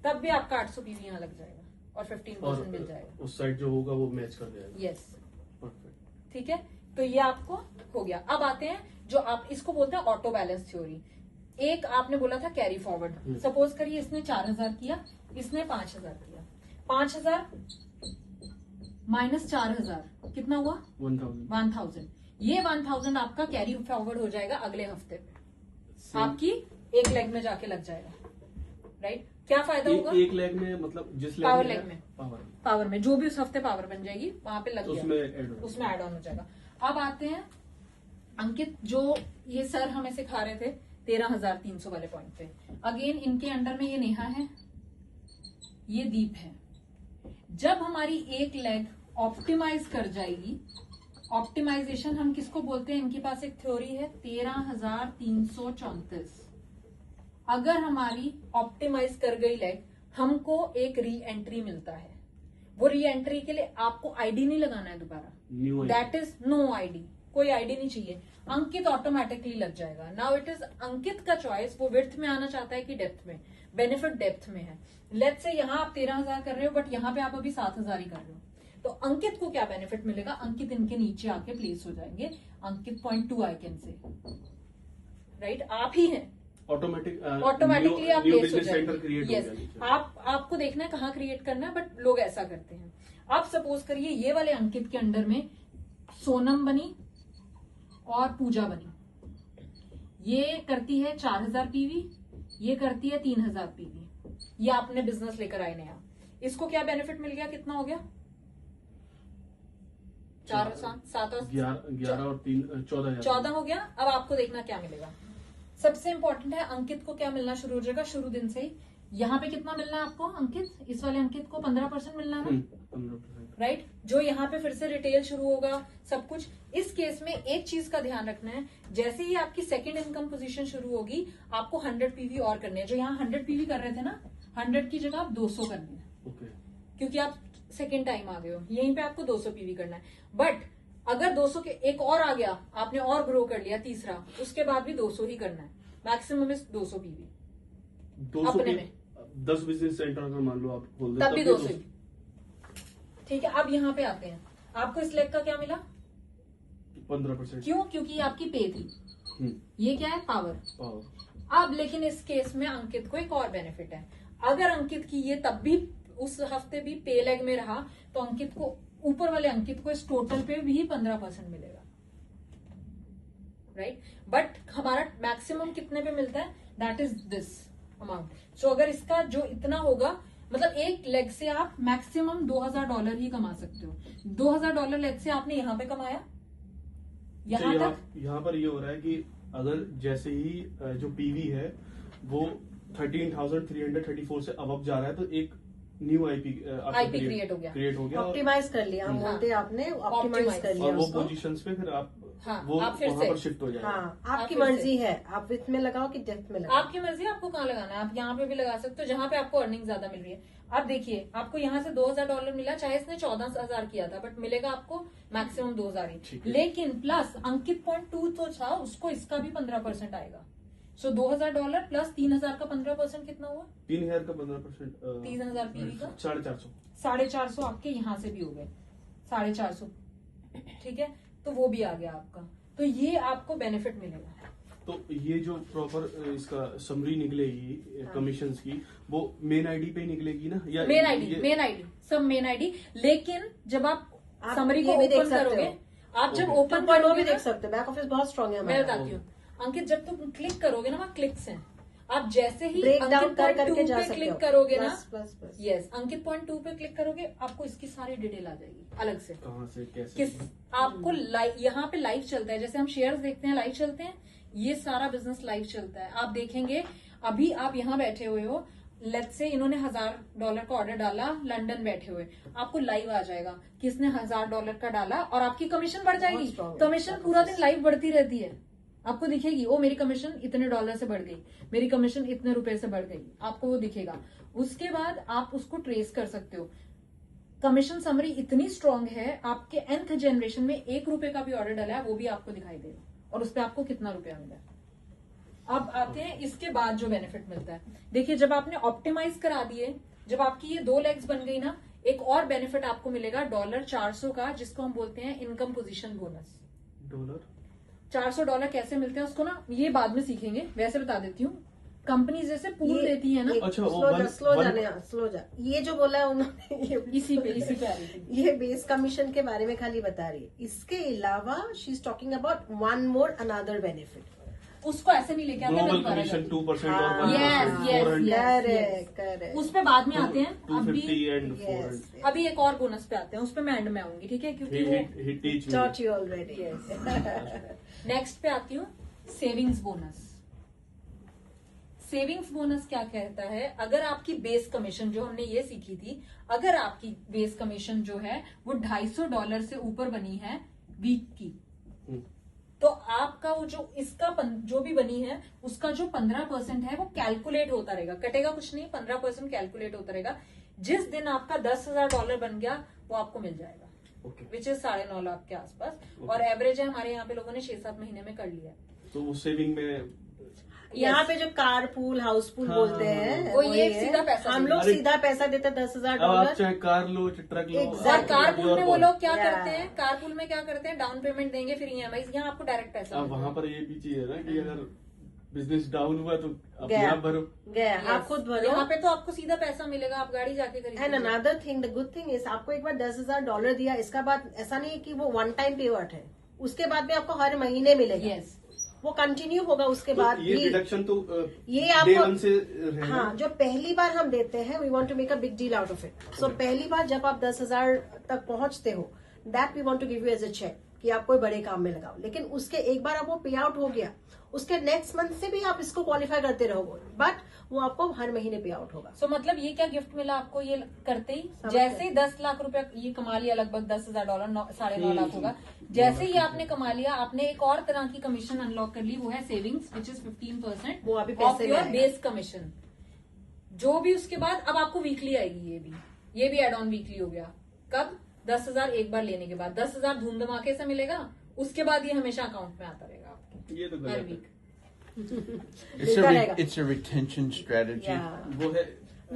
Speaker 1: तब भी आपका 800 पीवी यहाँ लग जाएगा और 15% मिल जाएगा।
Speaker 2: उस साइड जो होगा वो मैच कर देगा।
Speaker 1: Yes,
Speaker 2: perfect.
Speaker 1: ठीक है। तो ये आपको हो गया। अब आते हैं जो आप इसको बोलते हैं ऑटो बैलेंस थ्योरी। एक आपने बोला था कैरी फॉरवर्ड। सपोज करिए इसने 4000 किया, इसने 5000 किया। 5000 माइनस 4000 कितना हुआ? 1000। ये 1000 आपका कैरी फॉरवर्ड हो जाएगा अगले हफ्ते पे, आपकी एक लेग में जाके लग जाएगा। राइट, क्या फायदा होगा?
Speaker 2: एक लेग में मतलब जिस
Speaker 1: पावर
Speaker 2: लेग
Speaker 1: लेग में,
Speaker 2: पावर
Speaker 1: में जो भी उस हफ्ते पावर बन जाएगी वहां पे लग
Speaker 2: उसमें
Speaker 1: गया, उसमें एड ऑन हो जाएगा। अब आते हैं अंकित, जो ये सर हमें सिखा रहे थे 13300 वाले पॉइंट पे। अगेन इनके अंडर में ये नेहा है, ये दीप है। जब हमारी एक लेग ऑप्टिमाइज कर जाएगी, ऑप्टिमाइजेशन हम किसको बोलते हैं? इनके पास एक थ्योरी है 13334। अगर हमारी ऑप्टिमाइज कर गई लेग, हमको एक री एंट्री मिलता है। वो री एंट्री के लिए आपको आईडी नहीं लगाना है दोबारा, दैट इज नो आईडी, कोई आईडी नहीं चाहिए। अंकित ऑटोमेटिकली लग जाएगा। नाउ इट इज अंकित का चॉइस, वो विड्थ में आना चाहता है कि डेप्थ में। बेनिफिट डेप्थ में है। लेट्स से यहाँ आप 13000 कर रहे हो, बट यहाँ पे आप अभी 7000 ही कर रहे हो, तो अंकित को क्या बेनिफिट मिलेगा? अंकित इनके नीचे आके प्लेस हो जाएंगे। अंकित 0.2 आई कैन से, राइट, आप ही हैं, ऑटोमेटिकली आप प्लेस हो जाएंगे। यस, आपको देखना है कहाँ क्रिएट करना है, बट लोग ऐसा करते हैं। आप सपोज करिए ये वाले अंकित के अंडर में सोनम बनी और पूजा बनी। ये करती है 4000 पीवी, ये करती है 3000 पीवी। ये आपने बिजनेस लेकर आए नया, इसको क्या बेनिफिट मिल गया? कितना हो गया? 4 7 और
Speaker 2: 11 और 3 14
Speaker 1: हो गया। अब आपको देखना क्या मिलेगा। सबसे इंपॉर्टेंट है अंकित को क्या मिलना शुरू हो जाएगा शुरू दिन से ही। यहाँ पे कितना मिलना है आपको अंकित? इस वाले अंकित को 15% मिलना है,
Speaker 2: 15%।
Speaker 1: राइट। जो यहाँ पे फिर से रिटेल शुरू होगा, सब कुछ। इस केस में एक चीज का ध्यान रखना है, जैसे ही आपकी सेकंड इनकम पोजीशन शुरू होगी, आपको 100 पीवी और करने हैं। जो यहाँ 100 पीवी कर रहे थे ना, 100 की जगह आप 200 करनी है, क्योंकि आप सेकेंड टाइम आ गए हो। यहीं पे आपको 200 पीवी करना है। बट अगर 200 के एक और आ गया, आपने और ग्रो कर लिया तीसरा, उसके बाद भी 200 ही करना है। मैक्सिमम इज 200 पीवी
Speaker 2: 200
Speaker 1: अपने में।
Speaker 2: 10 बिजनेस सेंटर अगर मान लो आप खोल दे
Speaker 1: तब भी 200 ही, ठीक है। अब यहाँ पे आते हैं, आपको इस लेग का क्या मिला?
Speaker 2: 15%।
Speaker 1: क्यों? क्योंकि ये आपकी पे थी, ये क्या है? पावर। अब लेकिन इस केस में अंकित को एक और बेनिफिट है। अगर अंकित की ये तब भी उस हफ्ते भी पे लेग में रहा, तो अंकित को, ऊपर वाले अंकित को इस टोटल पे भी 15% मिलेगा, राइट। बट हमारा मैक्सिमम कितने पे मिलता है? That is this amount. So अगर इसका जो इतना होगा, मतलब एक लेग से आप मैक्सिमम $2000 ही कमा सकते हो। $2000 लेग से आपने यहाँ पे कमाया, यहाँ तक।
Speaker 2: यहाँ पर ये हो रहा है कि अगर जैसे ही जो पीवी है वो 13,334 से अब जा रहा है, तो एक न्यू आईपी
Speaker 1: क्रिएट हो गया,
Speaker 3: ऑप्टिमाइज कर लिया, हम बोलते आपने ऑप्टिमाइज कर लिया
Speaker 2: और वो
Speaker 3: उसको।
Speaker 2: पोजीशंस पे फिर आप
Speaker 1: हाँ,
Speaker 2: वो
Speaker 1: आप फिर
Speaker 2: वहां
Speaker 1: से-
Speaker 2: पर शिफ्ट हो जाएगा।
Speaker 3: हाँ, आपकी
Speaker 1: फिर से-
Speaker 3: मर्जी है, आप विथ में लगाओ कि डेप्थ में लगाओ।
Speaker 1: आपकी मर्जी, आपको कहाँ लगाना है। आप यहाँ पे भी लगा सकते हो जहां पे आपको अर्निंग ज्यादा मिल रही है। अब देखिए, आपको यहाँ से $2000 मिला, चाहे इसने 14000 किया था, बट मिलेगा आपको मैक्सिमम 2000 ही।
Speaker 2: ठीक है।
Speaker 1: लेकिन प्लस अंकित 0.2 तो था, उसको इसका भी 15% आएगा। सो $2000 प्लस 3000 का 15% कितना हुआ?
Speaker 2: 3000 का 15%।
Speaker 1: 30,000 पीवी का
Speaker 2: 450।
Speaker 1: 450 आपके यहाँ से भी हो गए, 450, ठीक है। तो वो भी आ गया आपका, तो ये आपको बेनिफिट मिलेगा।
Speaker 2: तो ये जो प्रॉपर इसका समरी निकलेगी कमीशंस की, वो मेन आईडी पे ही निकलेगी ना, या
Speaker 1: मेन आईडी सब मेन आईडी। लेकिन जब आप समरी को
Speaker 3: ये भी देख
Speaker 1: ओपन
Speaker 3: सकते
Speaker 1: करोगे,
Speaker 3: हो।
Speaker 1: आप जब
Speaker 2: Okay.
Speaker 1: ओपन
Speaker 3: तुम भी
Speaker 1: करोगे
Speaker 3: देख
Speaker 1: ना,
Speaker 3: सकते हो, बैक ऑफिस बहुत स्ट्रांग है
Speaker 1: मैं
Speaker 3: हमारा।
Speaker 1: बताती हूँ अंकित, जब तुम क्लिक करोगे ना, वहाँ क्लिक्स हैं। आप जैसे ही
Speaker 3: ब्रेक डाउन
Speaker 1: अंकित
Speaker 3: कर
Speaker 1: पॉइंट
Speaker 3: करके
Speaker 1: 2
Speaker 3: जा
Speaker 1: पे
Speaker 3: सकते
Speaker 1: क्लिक
Speaker 3: हो।
Speaker 1: करोगे ना,
Speaker 3: बस
Speaker 1: यस, अंकित पॉइंट 2 पे क्लिक करोगे, आपको इसकी सारी डिटेल आ जाएगी अलग से।
Speaker 2: कहाँ से कैसे
Speaker 1: किस आपको लाइव, यहाँ पे लाइव चलता है, जैसे हम शेयर्स देखते हैं लाइव चलते हैं, ये सारा बिजनेस लाइव चलता है। आप देखेंगे अभी आप यहाँ बैठे हुए हो, लेट्स से इन्होंने $1000 का ऑर्डर डाला, लंदन बैठे हुए, आपको लाइव आ जाएगा कि इसने $1000 का डाला और आपकी कमीशन बढ़ जाएगी।
Speaker 3: बहुत strong है।
Speaker 1: कमीशन पूरा दिन लाइव बढ़ती रहती है, आपको दिखेगी ओ मेरी कमीशन इतने डॉलर से बढ़ गई, मेरी कमीशन इतने रुपए से बढ़ गई, आपको वो दिखेगा। उसके बाद आप उसको ट्रेस कर सकते हो। कमीशन समरी इतनी स्ट्रांग है, आपके nth जनरेशन में ₹1 का भी ऑर्डर डाला है वो भी आपको दिखाई देगा और उस पर आपको कितना रुपया मिला है। अब आते हैं इसके बाद जो बेनिफिट मिलता है। देखिए जब आपने ऑप्टिमाइज करा दिए, जब आपकी ये 2 लेग्स बन गई ना, एक और बेनिफिट आपको मिलेगा $400 का, जिसको हम बोलते हैं इनकम पोजीशन बोनस।
Speaker 2: डॉलर
Speaker 1: $400 कैसे मिलते हैं उसको ना ये बाद में सीखेंगे, वैसे बता देती हूँ। कंपनी जैसे पूल देती है ना,
Speaker 2: अच्छा, वो
Speaker 3: स्लो जा। ये जो बोला है उन्होंने
Speaker 1: इसी पे आ रही थी।
Speaker 3: ये बेस कमीशन के बारे में खाली बता रही है। इसके अलावा she is talking about one more another benefit.
Speaker 1: उसको ऐसे नहीं लेके आते,
Speaker 2: ग्लोबल
Speaker 1: मिल पा रहा
Speaker 2: कमीशन
Speaker 1: है।
Speaker 2: 2%
Speaker 3: हाँ,
Speaker 2: और 1%
Speaker 1: yes,
Speaker 2: 400
Speaker 1: yes.
Speaker 3: करेक्ट।
Speaker 1: उस पे बाद में आते हैं।
Speaker 2: 250
Speaker 1: अभी
Speaker 2: and 400
Speaker 1: अभी एक और बोनस पे आते हैं, उस पे मैं एंड में आऊंगी, ठीक है, क्योंकि
Speaker 2: he teach me
Speaker 3: Taught you already.
Speaker 1: Next पे आती हूँ सेविंग्स बोनस। सेविंग्स बोनस क्या कहता है, अगर आपकी बेस कमीशन जो हमने ये सीखी थी, अगर आपकी बेस कमीशन जो है वो $250 से ऊपर बनी है वीक की, तो आपका वो जो इसका जो भी बनी है उसका जो 15% है वो कैलकुलेट होता रहेगा, कटेगा कुछ नहीं, 15% कैलकुलेट होता रहेगा। जिस दिन आपका $10,000 बन गया वो आपको मिल जाएगा, विच इज 9.5 लाख के आसपास, और एवरेज है हमारे यहाँ पे लोगों ने 6-7 महीने में कर लिया है।
Speaker 2: तो उस सेविंग में
Speaker 3: यहाँ पे जो कार पूल हाउस पूल बोलते हैं
Speaker 1: वो ये
Speaker 3: वही है।
Speaker 1: सीधा पैसा
Speaker 3: हम लोग सीधा पैसा देते हैं
Speaker 2: अब आप
Speaker 3: $10,000।
Speaker 2: चाहे कार लो चाहे ट्रक लो,
Speaker 3: Exactly.
Speaker 1: और कारपूल में वो लोग क्या
Speaker 3: Yeah.
Speaker 1: करते हैं, कारपूल में क्या करते हैं, डाउन पेमेंट देंगे फिर EMI, यहाँ आपको डायरेक्ट पैसा
Speaker 2: अब
Speaker 1: मिलता है।
Speaker 2: वहाँ पर ये भी चीज है ना कि अगर बिजनेस डाउन हुआ तो अपने
Speaker 3: गया।
Speaker 2: आप भरो।
Speaker 3: गया
Speaker 1: Yes.
Speaker 3: आप खुद भरो।
Speaker 1: यहाँ पे तो आपको सीधा पैसा मिलेगा, आप गाड़ी जाके
Speaker 3: एंड
Speaker 1: खरीदो।
Speaker 3: Another thing, the good thing is आपको एक बार $10,000 दिया, इसका बाद ऐसा नहीं है कि वो वन टाइम पे आउट है, उसके बाद भी आपको हर महीने मिलेगा।
Speaker 1: यस,
Speaker 3: वो कंटिन्यू होगा उसके
Speaker 2: तो
Speaker 3: बाद
Speaker 2: ये
Speaker 3: भी।
Speaker 2: डिडक्शन तो
Speaker 3: ये
Speaker 2: day
Speaker 3: आपको
Speaker 2: one से रहेगा।
Speaker 3: हाँ, जो पहली बार हम देते हैं, we want to make a big deal out of it. So पहली बार जब आप 10,000 तक पहुंचते हो, that we want to give you as a cheque कि आप कोई बड़े काम में लगाओ। लेकिन उसके एक बार अब वो पे आउट हो गया, उसके नेक्स्ट मंथ से भी आप इसको क्वालिफाई करते रहोगे, बट वो आपको हर महीने पे आउट होगा।
Speaker 1: सो मतलब ये क्या गिफ्ट मिला आपको, ये करते ही
Speaker 3: समझ
Speaker 1: जैसे
Speaker 3: गए।
Speaker 1: ही 10 लाख रुपया ये कमा लिया, लगभग $10,000, 9.5 लाख होगा। जैसे ही आपने कमा लिया, आपने एक और तरह की कमीशन अनलॉक कर ली, वो है सेविंग्स, विच इज 15%
Speaker 3: वो अभी
Speaker 1: ऑफ
Speaker 3: पैसे में
Speaker 1: योर
Speaker 3: आएगा।
Speaker 1: Base commission. जो भी उसके बाद अब आपको वीकली आएगी, ये भी एड ऑन वीकली हो गया। कब? 10,000 एक बार लेने के बाद, 10,000 धूम धमाके से मिलेगा, उसके बाद ये हमेशा अकाउंट में आता रहेगा आपके
Speaker 2: ये तो
Speaker 1: हर
Speaker 2: गलत
Speaker 1: week.
Speaker 4: It's a retention strategy.
Speaker 2: है। वो है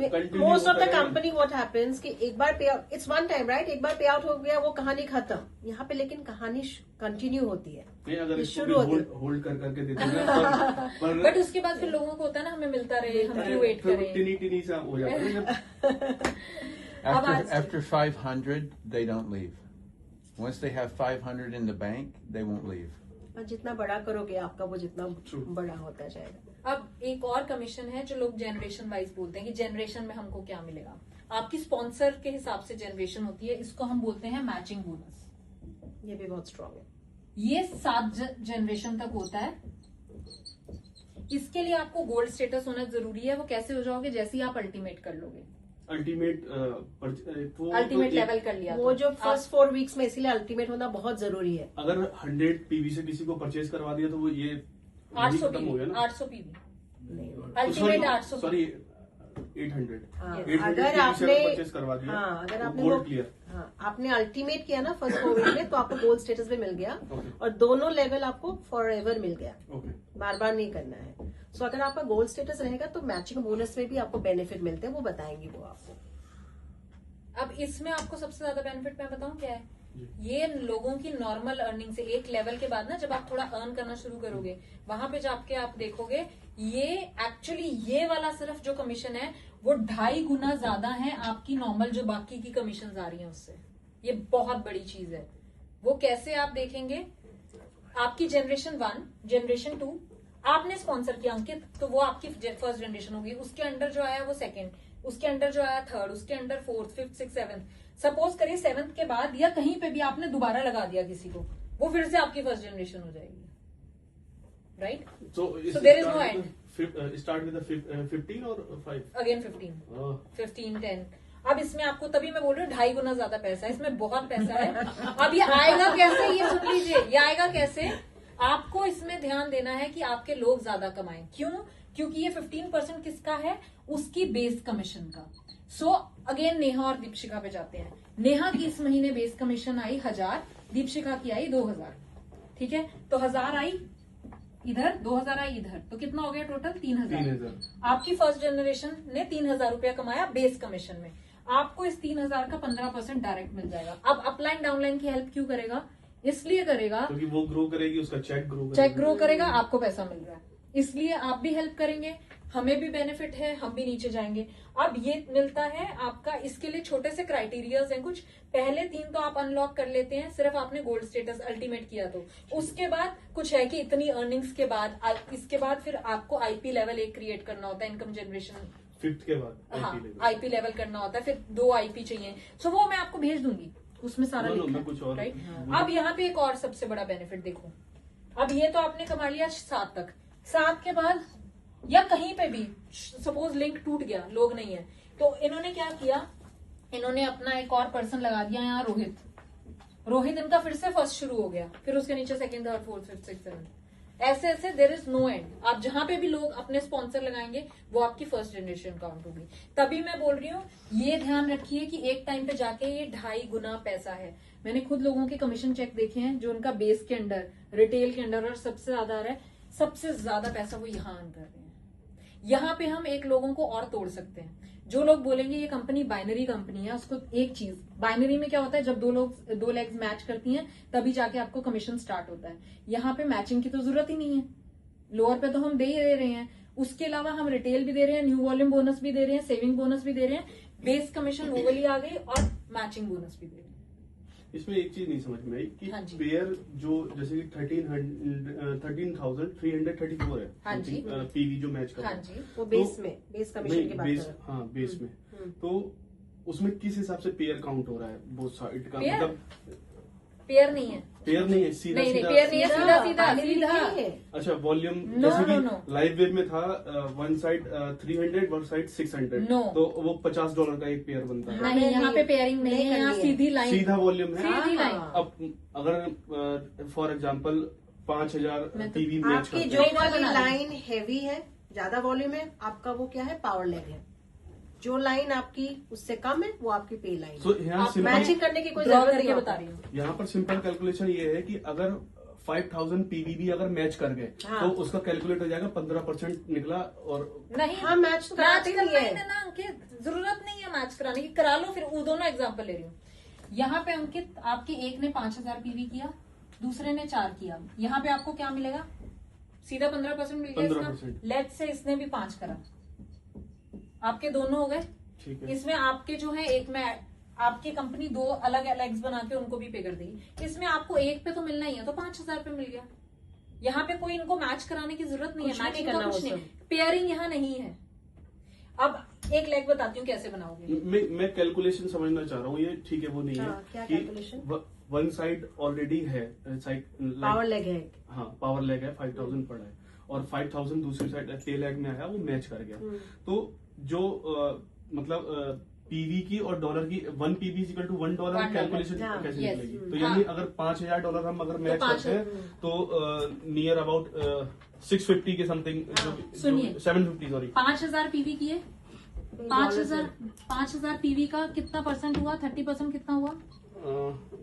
Speaker 2: continue
Speaker 3: मोस्ट ऑफ द
Speaker 2: होता रहेगा।
Speaker 3: कंपनी व्हाट हैपेंस कि एक बार पे out, it's one time right, एक बार पे आउट हो गया वो कहानी खत्म। यहाँ पे लेकिन कहानी कंटिन्यू होती है।
Speaker 2: नहीं, अगर
Speaker 3: ये
Speaker 2: इसको
Speaker 3: शुरू होती है।
Speaker 2: होल्ड कर करके देते हैं ना, पर
Speaker 1: बट उसके बाद फिर लोगों को होता है ना, हमें मिलता रहे, हम क्यों वेट
Speaker 2: फिर
Speaker 1: करें।
Speaker 2: टिनी टिनी सा हो जाता है जब
Speaker 4: After 500, they don't leave. Once they have 500 in the bank, they won't leave.
Speaker 3: और जितना बड़ा करोगे आपका वो जितना बड़ा होता जाएगा।
Speaker 1: अब एक और कमीशन है जो लोग जनरेशन वाइज बोलते हैं कि जनरेशन में हमको क्या मिलेगा। आपकी स्पॉन्सर के हिसाब से जनरेशन होती है, इसको हम बोलते हैं मैचिंग बोनस।
Speaker 3: ये भी बहुत स्ट्रांग है।
Speaker 1: ये 7 जनरेशन तक होता है। इसके लिए आपको गोल्ड स्टेटस होना जरूरी है। वो कैसे हो जाओगे? जैसे ही आप अल्टीमेट कर लोगे,
Speaker 2: अल्टीमेट
Speaker 1: अल्टीमेट लेवल कर लिया
Speaker 3: वो
Speaker 1: तो
Speaker 3: जो फर्स्ट 4 वीक्स में इसीलिए अल्टीमेट होना बहुत जरूरी है।
Speaker 2: अगर 100 पीवी से किसी को परचेज करवा दिया तो वो ये
Speaker 1: 800
Speaker 2: खत्म हो गया
Speaker 1: पीवी,
Speaker 2: ना।
Speaker 1: 800 पीवी,
Speaker 3: नहीं,
Speaker 1: अल्टीमेट 800
Speaker 2: सॉरी 800
Speaker 3: हाँ,
Speaker 2: 800
Speaker 3: अगर
Speaker 2: पीवी से
Speaker 3: आपने
Speaker 2: परचेज करवा दिया,
Speaker 3: हाँ, अगर
Speaker 2: तो
Speaker 3: आपने
Speaker 2: गोल्ड
Speaker 3: वो
Speaker 2: क्लियर।
Speaker 3: हाँ, आपने अल्टीमेट किया ना फर्स्ट 4 वीक में, तो आपको गोल्ड स्टेटस भी मिल गया
Speaker 2: Okay.
Speaker 3: और दोनों लेवल आपको फॉर एवर मिल गया,
Speaker 2: ओके।
Speaker 3: बार बार नहीं करना है। सो अगर आपका गोल्ड स्टेटस रहेगा तो मैचिंग बोनस में भी आपको बेनिफिट मिलते हैं, वो बताएंगी वो आपको।
Speaker 1: अब इसमें आपको सबसे ज्यादा बेनिफिट मैं बताऊं क्या है? ये लोगों की नॉर्मल अर्निंग से एक लेवल के बाद ना, जब आप थोड़ा अर्न करना शुरू करोगे, वहां पे जाके आप देखोगे ये एक्चुअली ये वाला सिर्फ जो कमीशन है वो 2.5 गुना ज्यादा है आपकी नॉर्मल जो बाकी की कमीशन आ रही है उससे। ये बहुत बड़ी चीज है। वो कैसे आप देखेंगे? आपकी जनरेशन 1, जनरेशन 2 आपने स्पॉन्सर किया अंकित, तो वो आपकी फर्स्ट जनरेशन होगी। उसके अंडर जो आया वो सेकंड, उसके अंडर जो आया थर्ड, उसके under fourth, fifth, six, seventh. Suppose करिए सेवंथ के बाद या कहीं पे भी आपने दोबारा लगा दिया किसी को, वो फिर से आपकी फर्स्ट जनरेशन हो जाएगी, right?
Speaker 2: So
Speaker 1: there is no end.
Speaker 2: Start with the 15 or 5?
Speaker 1: Again 15, 10। अब इसमें आपको, तभी मैं बोल रही हूँ 2.5 गुना ज्यादा पैसा है, इसमें बहुत पैसा है। अब ये आएगा कैसे, ये सुन लीजिए, ये आएगा कैसे। आपको इसमें ध्यान देना है कि आपके लोग ज्यादा कमाएं। क्यों? क्योंकि ये 15% किसका है, उसकी बेस कमीशन का। सो अगेन नेहा और दीपशिका पे जाते हैं। नेहा की इस महीने बेस कमीशन आई 1000, दीपशिका की आई 2000, ठीक है? तो 1000 आई इधर, 2000 आई इधर, तो कितना हो गया टोटल? 3000। आपकी फर्स्ट जनरेशन ने 3000 रुपया कमाया बेस कमीशन में। आपको इस 3000 का 15% डायरेक्ट मिल जाएगा। अब अपलाइन डाउनलाइन की हेल्प क्यों करेगा? इसलिए करेगा
Speaker 2: क्योंकि वो ग्रो करेगी, उसका चेक ग्रो
Speaker 1: करेगा, आपको पैसा मिल रहा है, इसलिए आप भी हेल्प करेंगे, हमें भी बेनिफिट है, हम भी नीचे जाएंगे। अब ये मिलता है आपका, इसके लिए छोटे से क्राइटेरियाज हैं कुछ। पहले 3 तो आप अनलॉक कर लेते हैं, सिर्फ आपने गोल्ड स्टेटस अल्टीमेट किया तो। उसके बाद कुछ है कि इतनी अर्निंग्स के बाद, इसके बाद फिर आपको आईपी लेवल 1 क्रिएट करना होता है, इनकम जनरेशन
Speaker 2: 5th के बाद।
Speaker 1: हाँ, आईपी लेवल करना होता है, फिर 2 आईपी चाहिए। सो वो मैं आपको भेज दूंगी, उसमें सारा लिखा है, राइट? अब यहाँ पे एक और सबसे बड़ा बेनिफिट देखो। अब ये तो आपने कमा लिया 7 तक, 7 के बाद या कहीं पे भी सपोज लिंक टूट गया, लोग नहीं है, तो इन्होंने क्या किया, इन्होंने अपना एक और पर्सन लगा दिया यहाँ, रोहित इनका फिर से फर्स्ट शुरू हो गया, फिर उसके नीचे second, third, fourth, fifth, sixth, seventh, ऐसे ऐसे देयर इज नो एंड। आप जहां पे भी लोग अपने स्पॉन्सर लगाएंगे वो आपकी फर्स्ट जनरेशन काउंट होगी। तभी मैं बोल रही हूँ, ये ध्यान रखिए कि एक टाइम पे जाके ये 2.5 गुना पैसा है। मैंने खुद लोगों के कमीशन चेक देखे हैं जो उनका बेस के अंडर, रिटेल के अंडर और सबसे ज्यादा आ रहा है, सबसे ज्यादा पैसा वो यहाँ अर्न कर रहे हैं। यहाँ पे हम एक लोगों को और तोड़ सकते हैं। जो लोग बोलेंगे ये कंपनी बाइनरी कंपनी है, उसको एक चीज, बाइनरी में क्या होता है, जब दो लेग्स मैच करती हैं तभी जाके आपको कमीशन स्टार्ट होता है। यहाँ पे मैचिंग की तो जरूरत ही नहीं है, लोअर पे तो हम दे ही दे रहे हैं। उसके अलावा हम रिटेल भी दे रहे हैं, न्यू वॉल्यूम बोनस भी दे रहे हैं, सेविंग बोनस भी दे रहे हैं, बेस कमीशन वो वाली आ गई और मैचिंग बोनस भी दे रहे हैं।
Speaker 2: इसमें एक चीज नहीं समझ में आई कि
Speaker 1: हाँ जी।
Speaker 2: पेयर जो जैसे कि 13,334 है,
Speaker 1: हाँ जी।
Speaker 2: पीवी जो मैच कर
Speaker 1: हाँ
Speaker 2: रहा है,
Speaker 1: जी,
Speaker 3: वो बेस में, बेस कमीशन की बात कर रहे हैं।
Speaker 2: हाँ बेस में, तो उसमें किस हिसाब से पेयर काउंट हो रहा है बोथ साइड का?
Speaker 1: पेयर?
Speaker 2: मतलब
Speaker 1: पेयर नहीं है,
Speaker 2: पेयर नहीं है, सीधा
Speaker 1: नहीं
Speaker 2: सीधा
Speaker 1: पेयर नहीं है, सीधा सीधा
Speaker 3: बाइनरी
Speaker 1: सीधा।
Speaker 3: नहीं है।
Speaker 2: अच्छा वॉल्यूम,
Speaker 1: No,
Speaker 2: जैसे कि
Speaker 1: no.
Speaker 2: लाइव वेव में था one side 300, one side 600,
Speaker 1: No.
Speaker 2: तो वो $50 का एक पेयर बनता है।
Speaker 1: नहीं, यहाँ पे पेयरिंग नहीं है, यहाँ सीधी लाइन,
Speaker 2: सीधा वॉल्यूम है।
Speaker 1: सीधी लाइन।
Speaker 2: अब अगर फॉर एग्जांपल 5000 पीवी मैच
Speaker 3: आपकी
Speaker 2: करते
Speaker 3: जो
Speaker 2: हैं,
Speaker 3: वाली लाइन हैवी है, ज्यादा वॉल्यूम है, आपका वो क्या है, पावर लेग है। जो लाइन आपकी उससे कम है वो आपकी पे लाइन
Speaker 2: तो
Speaker 3: है।
Speaker 2: यहाँ सिंपल,
Speaker 3: मैचिंग करने की कोई
Speaker 1: ड्रॉ
Speaker 3: जरूरत
Speaker 1: करके
Speaker 3: नहीं
Speaker 1: बता
Speaker 3: होती।
Speaker 1: रही हूँ।
Speaker 2: यहाँ पर सिंपल कैलकुलेशन ये है कि अगर 5000 पीवी भी अगर मैच कर गए
Speaker 3: हाँ।
Speaker 2: तो उसका कैलकुलेट हो जाएगा, 15% निकला। और
Speaker 1: नहीं,
Speaker 3: हाँ, मैच तो कराते
Speaker 1: मैच
Speaker 3: नहीं है।
Speaker 1: करना ही ना अंकित, जरूरत नहीं है मैच कराने की, करा लो फिर। वो दोनों एग्जांपल ले रही हूँ। यहाँ पे अंकित आपके एक ने 5000 पीवी किया, दूसरे ने 4 किया, यहाँ पे आपको क्या मिलेगा, सीधा 15% मिल गया।
Speaker 2: 15%।
Speaker 1: लेट से इसने भी 5 करा, आपके दोनों हो गए।
Speaker 2: ठीक है,
Speaker 1: इसमें आपके जो है एक में आपकी कंपनी 2 अलग एलेक्स बना के उनको भी पे कर देगी। इसमें आपको एक पे तो मिलना ही है, तो 5000 पे मिल गया। यहाँ पे कोई इनको मैच कराने की जरूरत नहीं है,
Speaker 3: कुछ भी
Speaker 1: मैचिंग
Speaker 3: नहीं
Speaker 1: का
Speaker 3: करना
Speaker 1: कुछ
Speaker 3: वो
Speaker 1: नहीं, पेयरिंग यहाँ नहीं है। अब एक लेग बताती हूँ कैसे बनाओगे।
Speaker 2: मैं कैलकुलेशन समझना चाह रहा हूँ, ये ठीक है वो नहीं
Speaker 3: हाँ, क्या
Speaker 2: है
Speaker 3: calculation?
Speaker 2: कि वन साइड ऑलरेडी है, साइड
Speaker 3: पावर लेग है।
Speaker 2: हाँ पावर लेग है, 5000 पड़ा है, और 5000 दूसरी साइड पे लेग में आया, वो मैच कर गया। तो जो मतलब पीवी की और डॉलर की, 1 पीवी इक्वल टू $1 कैलकुलेशन
Speaker 3: हाँ,
Speaker 2: कैसे
Speaker 1: yes,
Speaker 2: निकलेगी? तो
Speaker 1: हाँ।
Speaker 2: यानी अगर $5000 हम अगर मैच
Speaker 1: पाँच-
Speaker 2: करते हैं तो नियर अबाउट 650 के समथिंग,
Speaker 1: सुनिए।
Speaker 2: 750 सॉरी,
Speaker 1: 5000 पीवी किए, 5000 पीवी का कितना परसेंट हुआ, 30% कितना हुआ,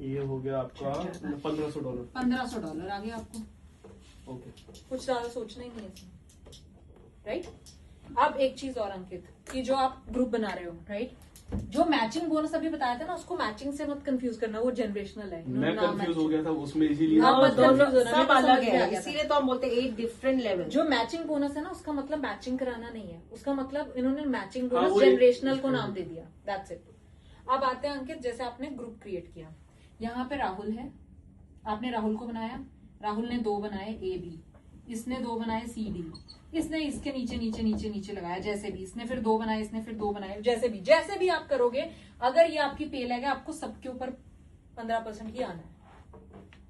Speaker 2: ये हो गया आपका $1500।
Speaker 1: $1500 आ गया आपको।
Speaker 2: ओके,
Speaker 1: कुछ ज्यादा सोचना ही नहीं है इसमें, राइट? अब एक चीज और अंकित, कि जो आप ग्रुप बना रहे हो, राइट, जो मैचिंग बोनस अभी बताया था ना, उसको मैचिंग से मत कंफ्यूज करना, वो जनरेशनल है।
Speaker 2: मैं
Speaker 1: ना
Speaker 2: कंफ्यूज हो गया था उसमें, इसीलिए
Speaker 1: हाँ, बस
Speaker 3: दोनों
Speaker 1: confuse होना,
Speaker 3: सब
Speaker 1: मेरे को
Speaker 3: अलग
Speaker 1: समझ में आ
Speaker 3: है,
Speaker 1: गया था।
Speaker 3: इसीलिए तो हम बोलते हैं 8 डिफरेंट लेवल।
Speaker 1: जो मैचिंग बोनस है ना, उसका मतलब मैचिंग कराना नहीं है, उसका मतलब इन्होंने मैचिंग
Speaker 2: हाँ,
Speaker 1: बोनस
Speaker 2: वो एक-
Speaker 1: जनरेशनल को नाम दे दिया, दैट्स इट। अब आते हैं अंकित, जैसे आपने ग्रुप क्रिएट किया, यहाँ पे राहुल है, आपने राहुल को बनाया, राहुल ने 2 बनाए A B, इसने 2 बनाए CD, इसने इसके नीचे नीचे नीचे नीचे लगाया, जैसे भी इसने फिर 2 बनाए, इसने फिर 2 बनाए, जैसे भी आप करोगे, अगर ये आपकी पे लैग है, आपको सबके ऊपर 15% ही आना है।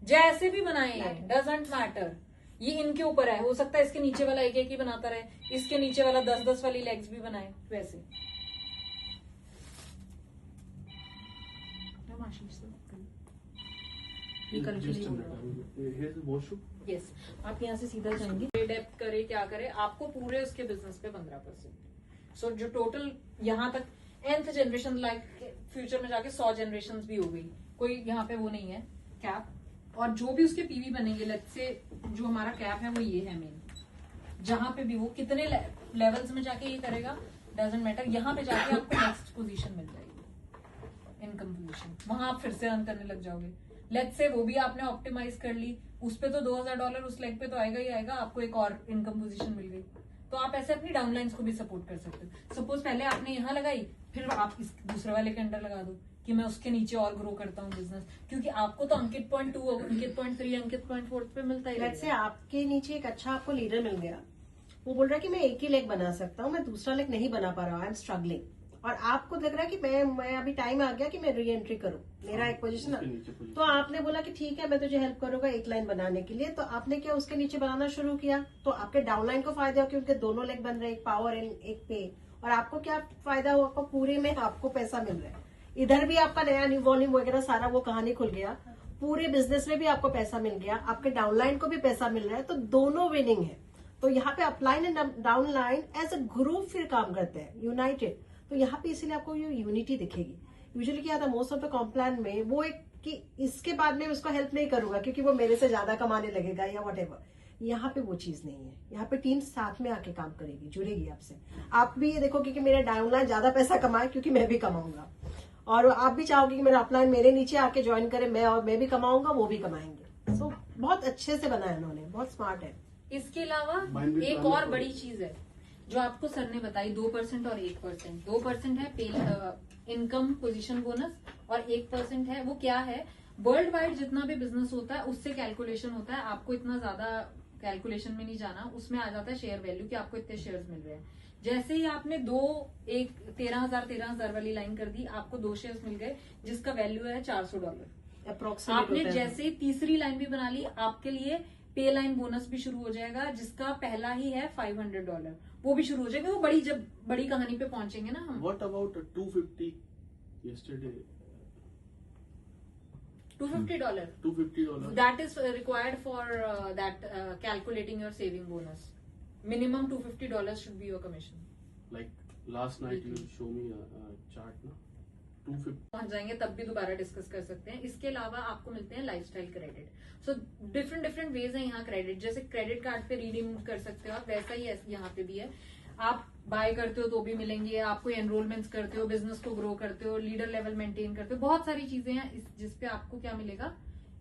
Speaker 1: जैसे भी बनाए हैं, डजंट मैटर, ये इनके ऊपर है। हो सकता है इसके नीचे वाला एक एक ही बनाता रहे, इसके नीचे वाला 10-10 वाली लेग्स भी बनाए, वैसे। ये
Speaker 2: Just a minute. Here's the washroom.
Speaker 1: Yes, आप यहाँ से सीधा जाएंगे, डेप्थ करे क्या करे, आपको पूरे उसके बिजनेस पे 15%। सो जो टोटल यहाँ तक nth जनरेशन, लाइक फ्यूचर में जाके 100 जनरेशन भी हो गई, कोई यहाँ पे वो नहीं है कैप। और जो भी उसके पीवी बनेंगे, लेट्स से जो हमारा कैप है वो ये है मेन, जहां पे भी वो कितने लेवल्स में जाके ये करेगा डजंट मैटर, यहाँ पे जाके आपको नेक्स्ट पोजीशन मिल जाएगी, इनकम पोजीशन, वहां आप फिर से अर्न करने लग जाओगे। लेट्स से वो भी आपने ऑप्टिमाइज कर ली, उस पे तो $2000 उस लेग पे तो आएगा ही आएगा, आपको एक और इनकम पोजीशन मिल गई। तो आप ऐसे अपनी डाउनलाइंस को भी सपोर्ट कर सकते हो। सपोज पहले आपने यहाँ लगाई, फिर आप इस दूसरे वाले के अंडर लगा दो कि मैं उसके नीचे और ग्रो करता हूँ बिजनेस, क्योंकि आपको तो अंकित पॉइंट 2, अंकित पॉइंट 3, अंकित पॉइंट 4 पे मिलता ही
Speaker 3: लेट्स से आपके नीचे एक अच्छा आपको लीडर मिल गया, वो बोल रहा है कि मैं एक ही लेग बना सकता हूँ, मैं दूसरा लेग नहीं बना पा रहा हूँ, आई एम स्ट्रगलिंग, और आपको लग रहा है कि मैं अभी टाइम आ गया कि मैं री एंट्री करूँ, मेरा एक पोजीशन। तो आपने बोला कि ठीक है मैं तुझे हेल्प करूंगा एक लाइन बनाने के लिए, तो आपने क्या उसके नीचे बनाना शुरू किया, तो आपके डाउनलाइन को फायदा हो कि उनके दोनों लेग बन रहे, एक पावर एंड एक पे, और आपको क्या फायदा हुआ, आपको पूरे में आपको पैसा मिल रहा है, इधर भी आपका नया न्यू वॉल्यूम वगैरह सारा वो कहानी खुल गया, पूरे बिजनेस में भी आपको पैसा मिल गया, आपके डाउनलाइन को भी पैसा मिल रहा है, तो दोनों विनिंग है। तो यहाँ पे upline and downline as a group फिर काम करते हैं, यूनाइटेड। तो यहाँ पे इसीलिए आपको ये यूनिटी दिखेगी। यूजुअली क्या था मोस्ट ऑफ द कॉम्प्लान में वो एक कि इसके बाद में उसको हेल्प नहीं करूंगा क्योंकि वो मेरे से ज्यादा कमाने लगेगा या व्हाटएवर। यहाँ पे वो चीज नहीं है, यहाँ पे टीम साथ में आके काम करेगी, जुड़ेगी आपसे। आप भी ये देखोगे कि मेरा डाउनलाइन ज्यादा पैसा कमाए क्योंकि मैं भी कमाऊंगा, और आप भी चाहोगे कि मेरा अपलाइन मेरे नीचे आके ज्वाइन करे, मैं भी कमाऊंगा, वो भी कमाएंगे। सो बहुत अच्छे से बनाया उन्होंने, बहुत स्मार्ट है।
Speaker 1: इसके अलावा एक और बड़ी चीज है जो आपको सर ने बताई, 2% और 1%। 2% है पे इनकम पोजीशन बोनस, और 1% है वो क्या है, वर्ल्ड वाइड जितना भी बिजनेस होता है उससे कैलकुलेशन होता है। आपको इतना ज्यादा कैलकुलेशन में नहीं जाना, उसमें आ जाता है शेयर वैल्यू कि आपको इतने शेयर्स मिल रहे हैं। जैसे ही आपने 13,000 वाली लाइन कर दी, आपको 2 शेयर्स मिल गए जिसका वैल्यू है $400
Speaker 3: अप्रोक्सीमेट।
Speaker 1: आपने जैसे ही तीसरी लाइन भी बना ली, आपके लिए पे लाइन बोनस भी शुरू हो जाएगा जिसका पहला ही है $500, वो भी शुरू हो जाएगा। वो जब बड़ी कहानी पे पहुंचेंगे ना हम।
Speaker 2: What about 250 yesterday?
Speaker 1: $250
Speaker 2: $250.
Speaker 1: that is required for that calculating your saving bonus. Minimum $250 should be your commission.
Speaker 2: Like last night you show me a chart, na? 250.
Speaker 1: पहुंच जाएंगे तब भी दोबारा डिस्कस कर सकते हैं। इसके अलावा आपको मिलते हैं lifestyle credit. So different ways है यहाँ क्रेडिट। जैसे क्रेडिट कार्ड पे रिडीम कर सकते हो आप, वैसा ही यहाँ पे भी है। आप बाय करते हो तो भी मिलेंगे, आपको एनरोलमेंट्स करते हो, बिजनेस को ग्रो करते हो, लीडर लेवल मेंटेन करते हो, बहुत सारी चीजें हैं जिसपे आपको क्या मिलेगा,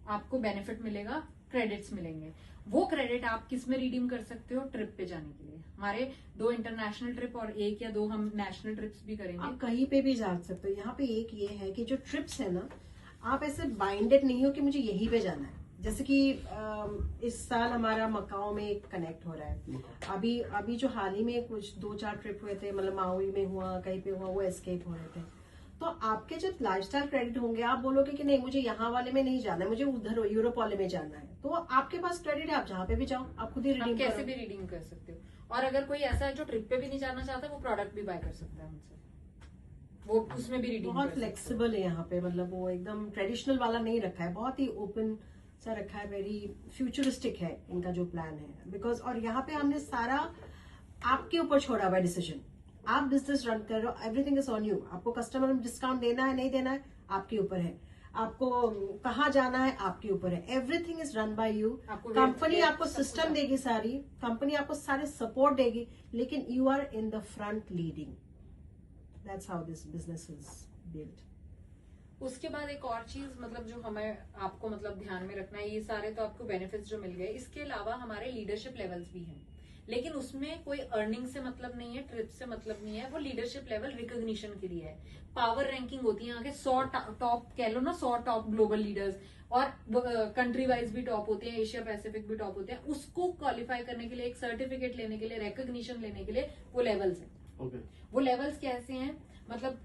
Speaker 1: आपको बेनिफिट मिलेगा, क्रेडिट्स मिलेंगे। वो क्रेडिट आप किस में रिडीम कर सकते हो, ट्रिप पे जाने के लिए। हमारे 2 इंटरनेशनल ट्रिप और 1 या 2 हम नेशनल ट्रिप्स भी करेंगे।
Speaker 3: आप कहीं पे भी जा सकते हो। यहाँ पे एक ये है कि जो ट्रिप्स है ना, आप ऐसे बाइंडेड नहीं हो कि मुझे यहीं पे जाना है। जैसे कि इस साल हमारा मकाओ में एक कनेक्ट हो रहा है। अभी जो हाल ही में कुछ 2-4 ट्रिप हुए थे, मतलब माउई में हुआ, कहीं पे हुआ, वो एस्केप हो रहे थे। तो आपके जब लाइफस्टाइल क्रेडिट होंगे, आप बोलोगे कि नहीं मुझे यहाँ वाले में नहीं जाना है, मुझे उधर यूरोप वाले में जाना है, तो आपके पास क्रेडिट है, आप जहाँ पे भी जाओ आप खुद ही रिडीम
Speaker 1: कैसे भी रिडीम कर सकते हो। और अगर कोई ऐसा है जो ट्रिप पे भी नहीं जाना चाहता, वो प्रोडक्ट भी बाय कर सकता है हमसे, वो उसमें भी रिडीम
Speaker 3: बहुत फ्लेक्सिबल है यहाँ पे। मतलब वो एकदम ट्रेडिशनल वाला नहीं रखा है, बहुत ही ओपन सा रखा है, वेरी फ्यूचरिस्टिक है इनका जो प्लान है। बिकॉज और यहाँ पे हमने सारा आपके ऊपर छोड़ा हुआ है डिसीजन। आप बिजनेस रन कर रहे हो, एवरीथिंग इज ऑन यू। आपको कस्टमर में डिस्काउंट देना है नहीं देना है आपके ऊपर है, आपको कहाँ जाना है आपके ऊपर है, everything is run by you. Company आपको सिस्टम देगी, सारी कंपनी आपको सारे सपोर्ट देगी, लेकिन you are in the front leading. That's how this business is built.
Speaker 1: उसके बाद एक और चीज मतलब जो हमें आपको मतलब ध्यान में रखना है, ये सारे तो आपको बेनिफिट्स जो मिल गए, इसके अलावा हमारे लीडरशिप लेवल्स भी हैं। लेकिन उसमें कोई अर्निंग से मतलब नहीं है, ट्रिप से मतलब नहीं है, वो लीडरशिप लेवल रिकॉग्निशन के लिए है। पावर रैंकिंग होती है यहाँ के 100 टॉप कह लो ना, 100 टॉप ग्लोबल लीडर्स, और कंट्री वाइज भी टॉप होते हैं, एशिया पैसिफिक भी टॉप होते हैं। उसको क्वालिफाई करने के लिए, एक सर्टिफिकेट लेने के लिए, रिकॉग्निशन लेने के लिए वो लेवल्स है।
Speaker 2: ओके।
Speaker 1: वो लेवल्स कैसे हैं, मतलब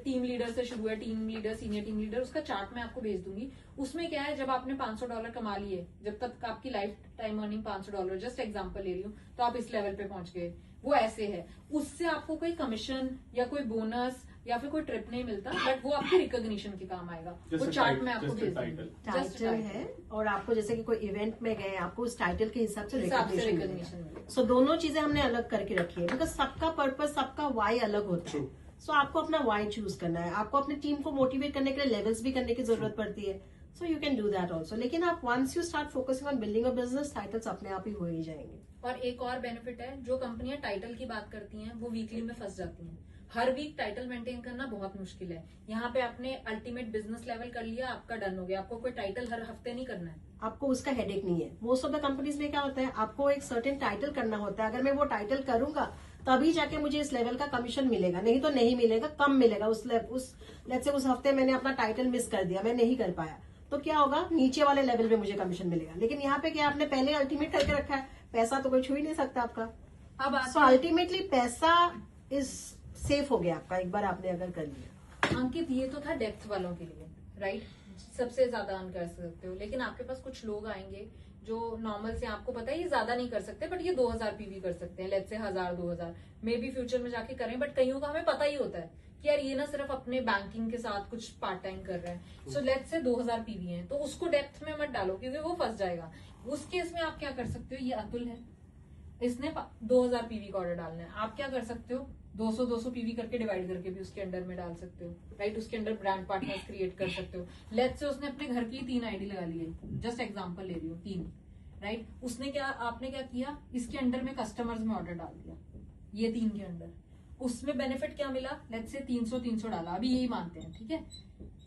Speaker 1: टीम लीडर से शुरू है, team leader, senior team leader, उसका चार्ट मैं आपको भेज दूंगी। उसमें क्या है, जब आपने $500 कमा लिए, जब तक आपकी life time earning $500, just example ले रही हूँ, तो आप इस लेवल पे पहुंच गए, वो ऐसे है। उससे आपको कोई कमीशन या कोई बोनस या फिर कोई ट्रिप नहीं मिलता, बट वो आपकी रिकॉग्निशन के काम आएगा। वो चार्ट में आपको भेज दूंगी।
Speaker 3: टाइटल है, और आपको जैसे कि कोई इवेंट में गए, आपको उस टाइटल के हिसाब से
Speaker 1: रिकॉग्निशन
Speaker 3: रिकॉग्निशन
Speaker 1: मिलेगा।
Speaker 3: सो दोनों चीजें हमने अलग करके रखी है, बिकॉज सबका पर्पज, सबका वाई अलग होता है। सो आपको अपना वाई चूज करना है, आपको अपनी टीम को मोटिवेट करने के लिए लेवल्स भी करने की जरूरत पड़ती है। So you can do that also, लेकिन आप once you start focusing on building a business, titles अपने आप ही हो ही जाएंगे।
Speaker 1: और एक और बेनिफिट है, जो कंपनियां टाइटल की बात करती हैं वो वीकली में फंस जाती हैं। हर वीक टाइटल मेंटेन करना बहुत मुश्किल है। यहाँ पे आपने अल्टीमेट बिजनेस लेवल कर लिया, आपका डन हो गया, आपको कोई टाइटल हर हफ्ते नहीं करना है।
Speaker 3: आपको उसका हेडेक नहीं है। मोस्ट ऑफ द कंपनीज में क्या होता है, आपको एक सर्टेन टाइटल करना होता है। अगर मैं वो टाइटल करूंगा तभी जाके मुझे इस लेवल का कमीशन मिलेगा, नहीं तो नहीं मिलेगा, कम मिलेगा। उस हफ्ते मैंने अपना टाइटल मिस कर दिया, मैं नहीं कर पाया, तो क्या होगा, नीचे वाले लेवल पे मुझे कमीशन मिलेगा। लेकिन यहाँ पे क्या, आपने पहले अल्टीमेट करके रखा है, पैसा तो कोई छू ही नहीं सकता आपका।
Speaker 1: अब
Speaker 3: सो अल्टीमेटली पैसा इज सेफ हो गया आपका, एक बार आपने अगर कर लिया।
Speaker 1: अंकित, ये तो था डेप्थ वालों के लिए, राइट, सबसे ज्यादा अर्न कर सकते हो। लेकिन आपके पास कुछ लोग आएंगे जो नॉर्मल से, आपको पता है ये ज्यादा नहीं कर सकते, बट ये 2000 पीवी कर सकते हैं, let's say 1000-2000 may be future में जाके करें। बट कईयों का हमें पता ही होता है कि यार ये ना सिर्फ अपने बैंकिंग के साथ कुछ पार्ट टाइम कर रहे हैं। सो लेट्स से 2000 पीवी है, तो उसको डेप्थ में मत डालो क्योंकि वो फंस जाएगा। उस केस में आप क्या कर सकते हो, ये अतुल है, इसने 2000 पीवी का ऑर्डर डालना है, आप क्या कर सकते हो, 200 पीवी करके डिवाइड करके भी उसके अंडर में डाल सकते हो, राइट। उसके अंडर ब्रांड पार्टनर्स क्रिएट कर सकते हो। लेट्स से उसने अपने घर की 3 आईडी लगा ली है, जस्ट एग्जांपल ले रही हूँ, 3, राइट। उसने क्या, आपने क्या किया, इसके अंडर में कस्टमर्स में ऑर्डर डाल दिया, ये 3 के अंडर। उसमें बेनिफिट क्या मिला, लेट्स से 300 डाला, अभी यही मानते हैं, ठीक है।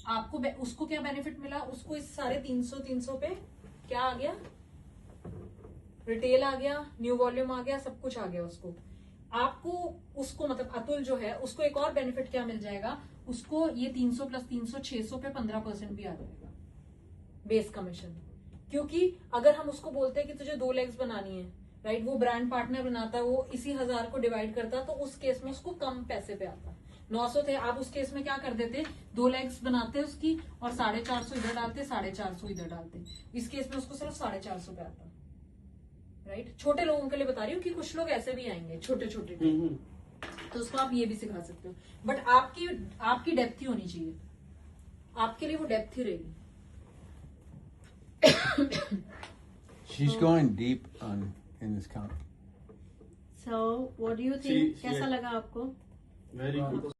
Speaker 1: आपको उसको क्या बेनिफिट मिला, उसको इस सारे 300 पे क्या आ गया, रिटेल आ गया, न्यू वॉल्यूम आ गया, सब कुछ आ गया उसको। आपको उसको मतलब अतुल जो है उसको एक और बेनिफिट क्या मिल जाएगा, उसको ये 300 + 300 600 पे 15% भी आ जाएगा बेस कमीशन। क्योंकि अगर हम उसको बोलते हैं कि तुझे 2 लेग्स बनानी है, राइट, वो ब्रांड पार्टनर बनाता, वो इसी 1000 को डिवाइड करता, तो उस केस में उसको कम पैसे पे आता। 900 थे, आप उस केस में क्या कर देते, 2 लेग्स बनाते उसकी और 450 इधर डालते, 450 इधर डालते। इस केस में उसको सिर्फ 450 पे आता, राइट। छोटे लोगों के लिए बता रही हूँ कि कुछ लोग ऐसे भी आएंगे छोटे छोटे, तो उसको आप ये भी सिखा सकते हो। बट आपकी डेप्थ ही होनी चाहिए, आपके लिए वो डेप्थ ही रहेगी।
Speaker 4: She's going deep in this company.
Speaker 3: So what do you think? कैसा लगा आपको?
Speaker 2: Very good.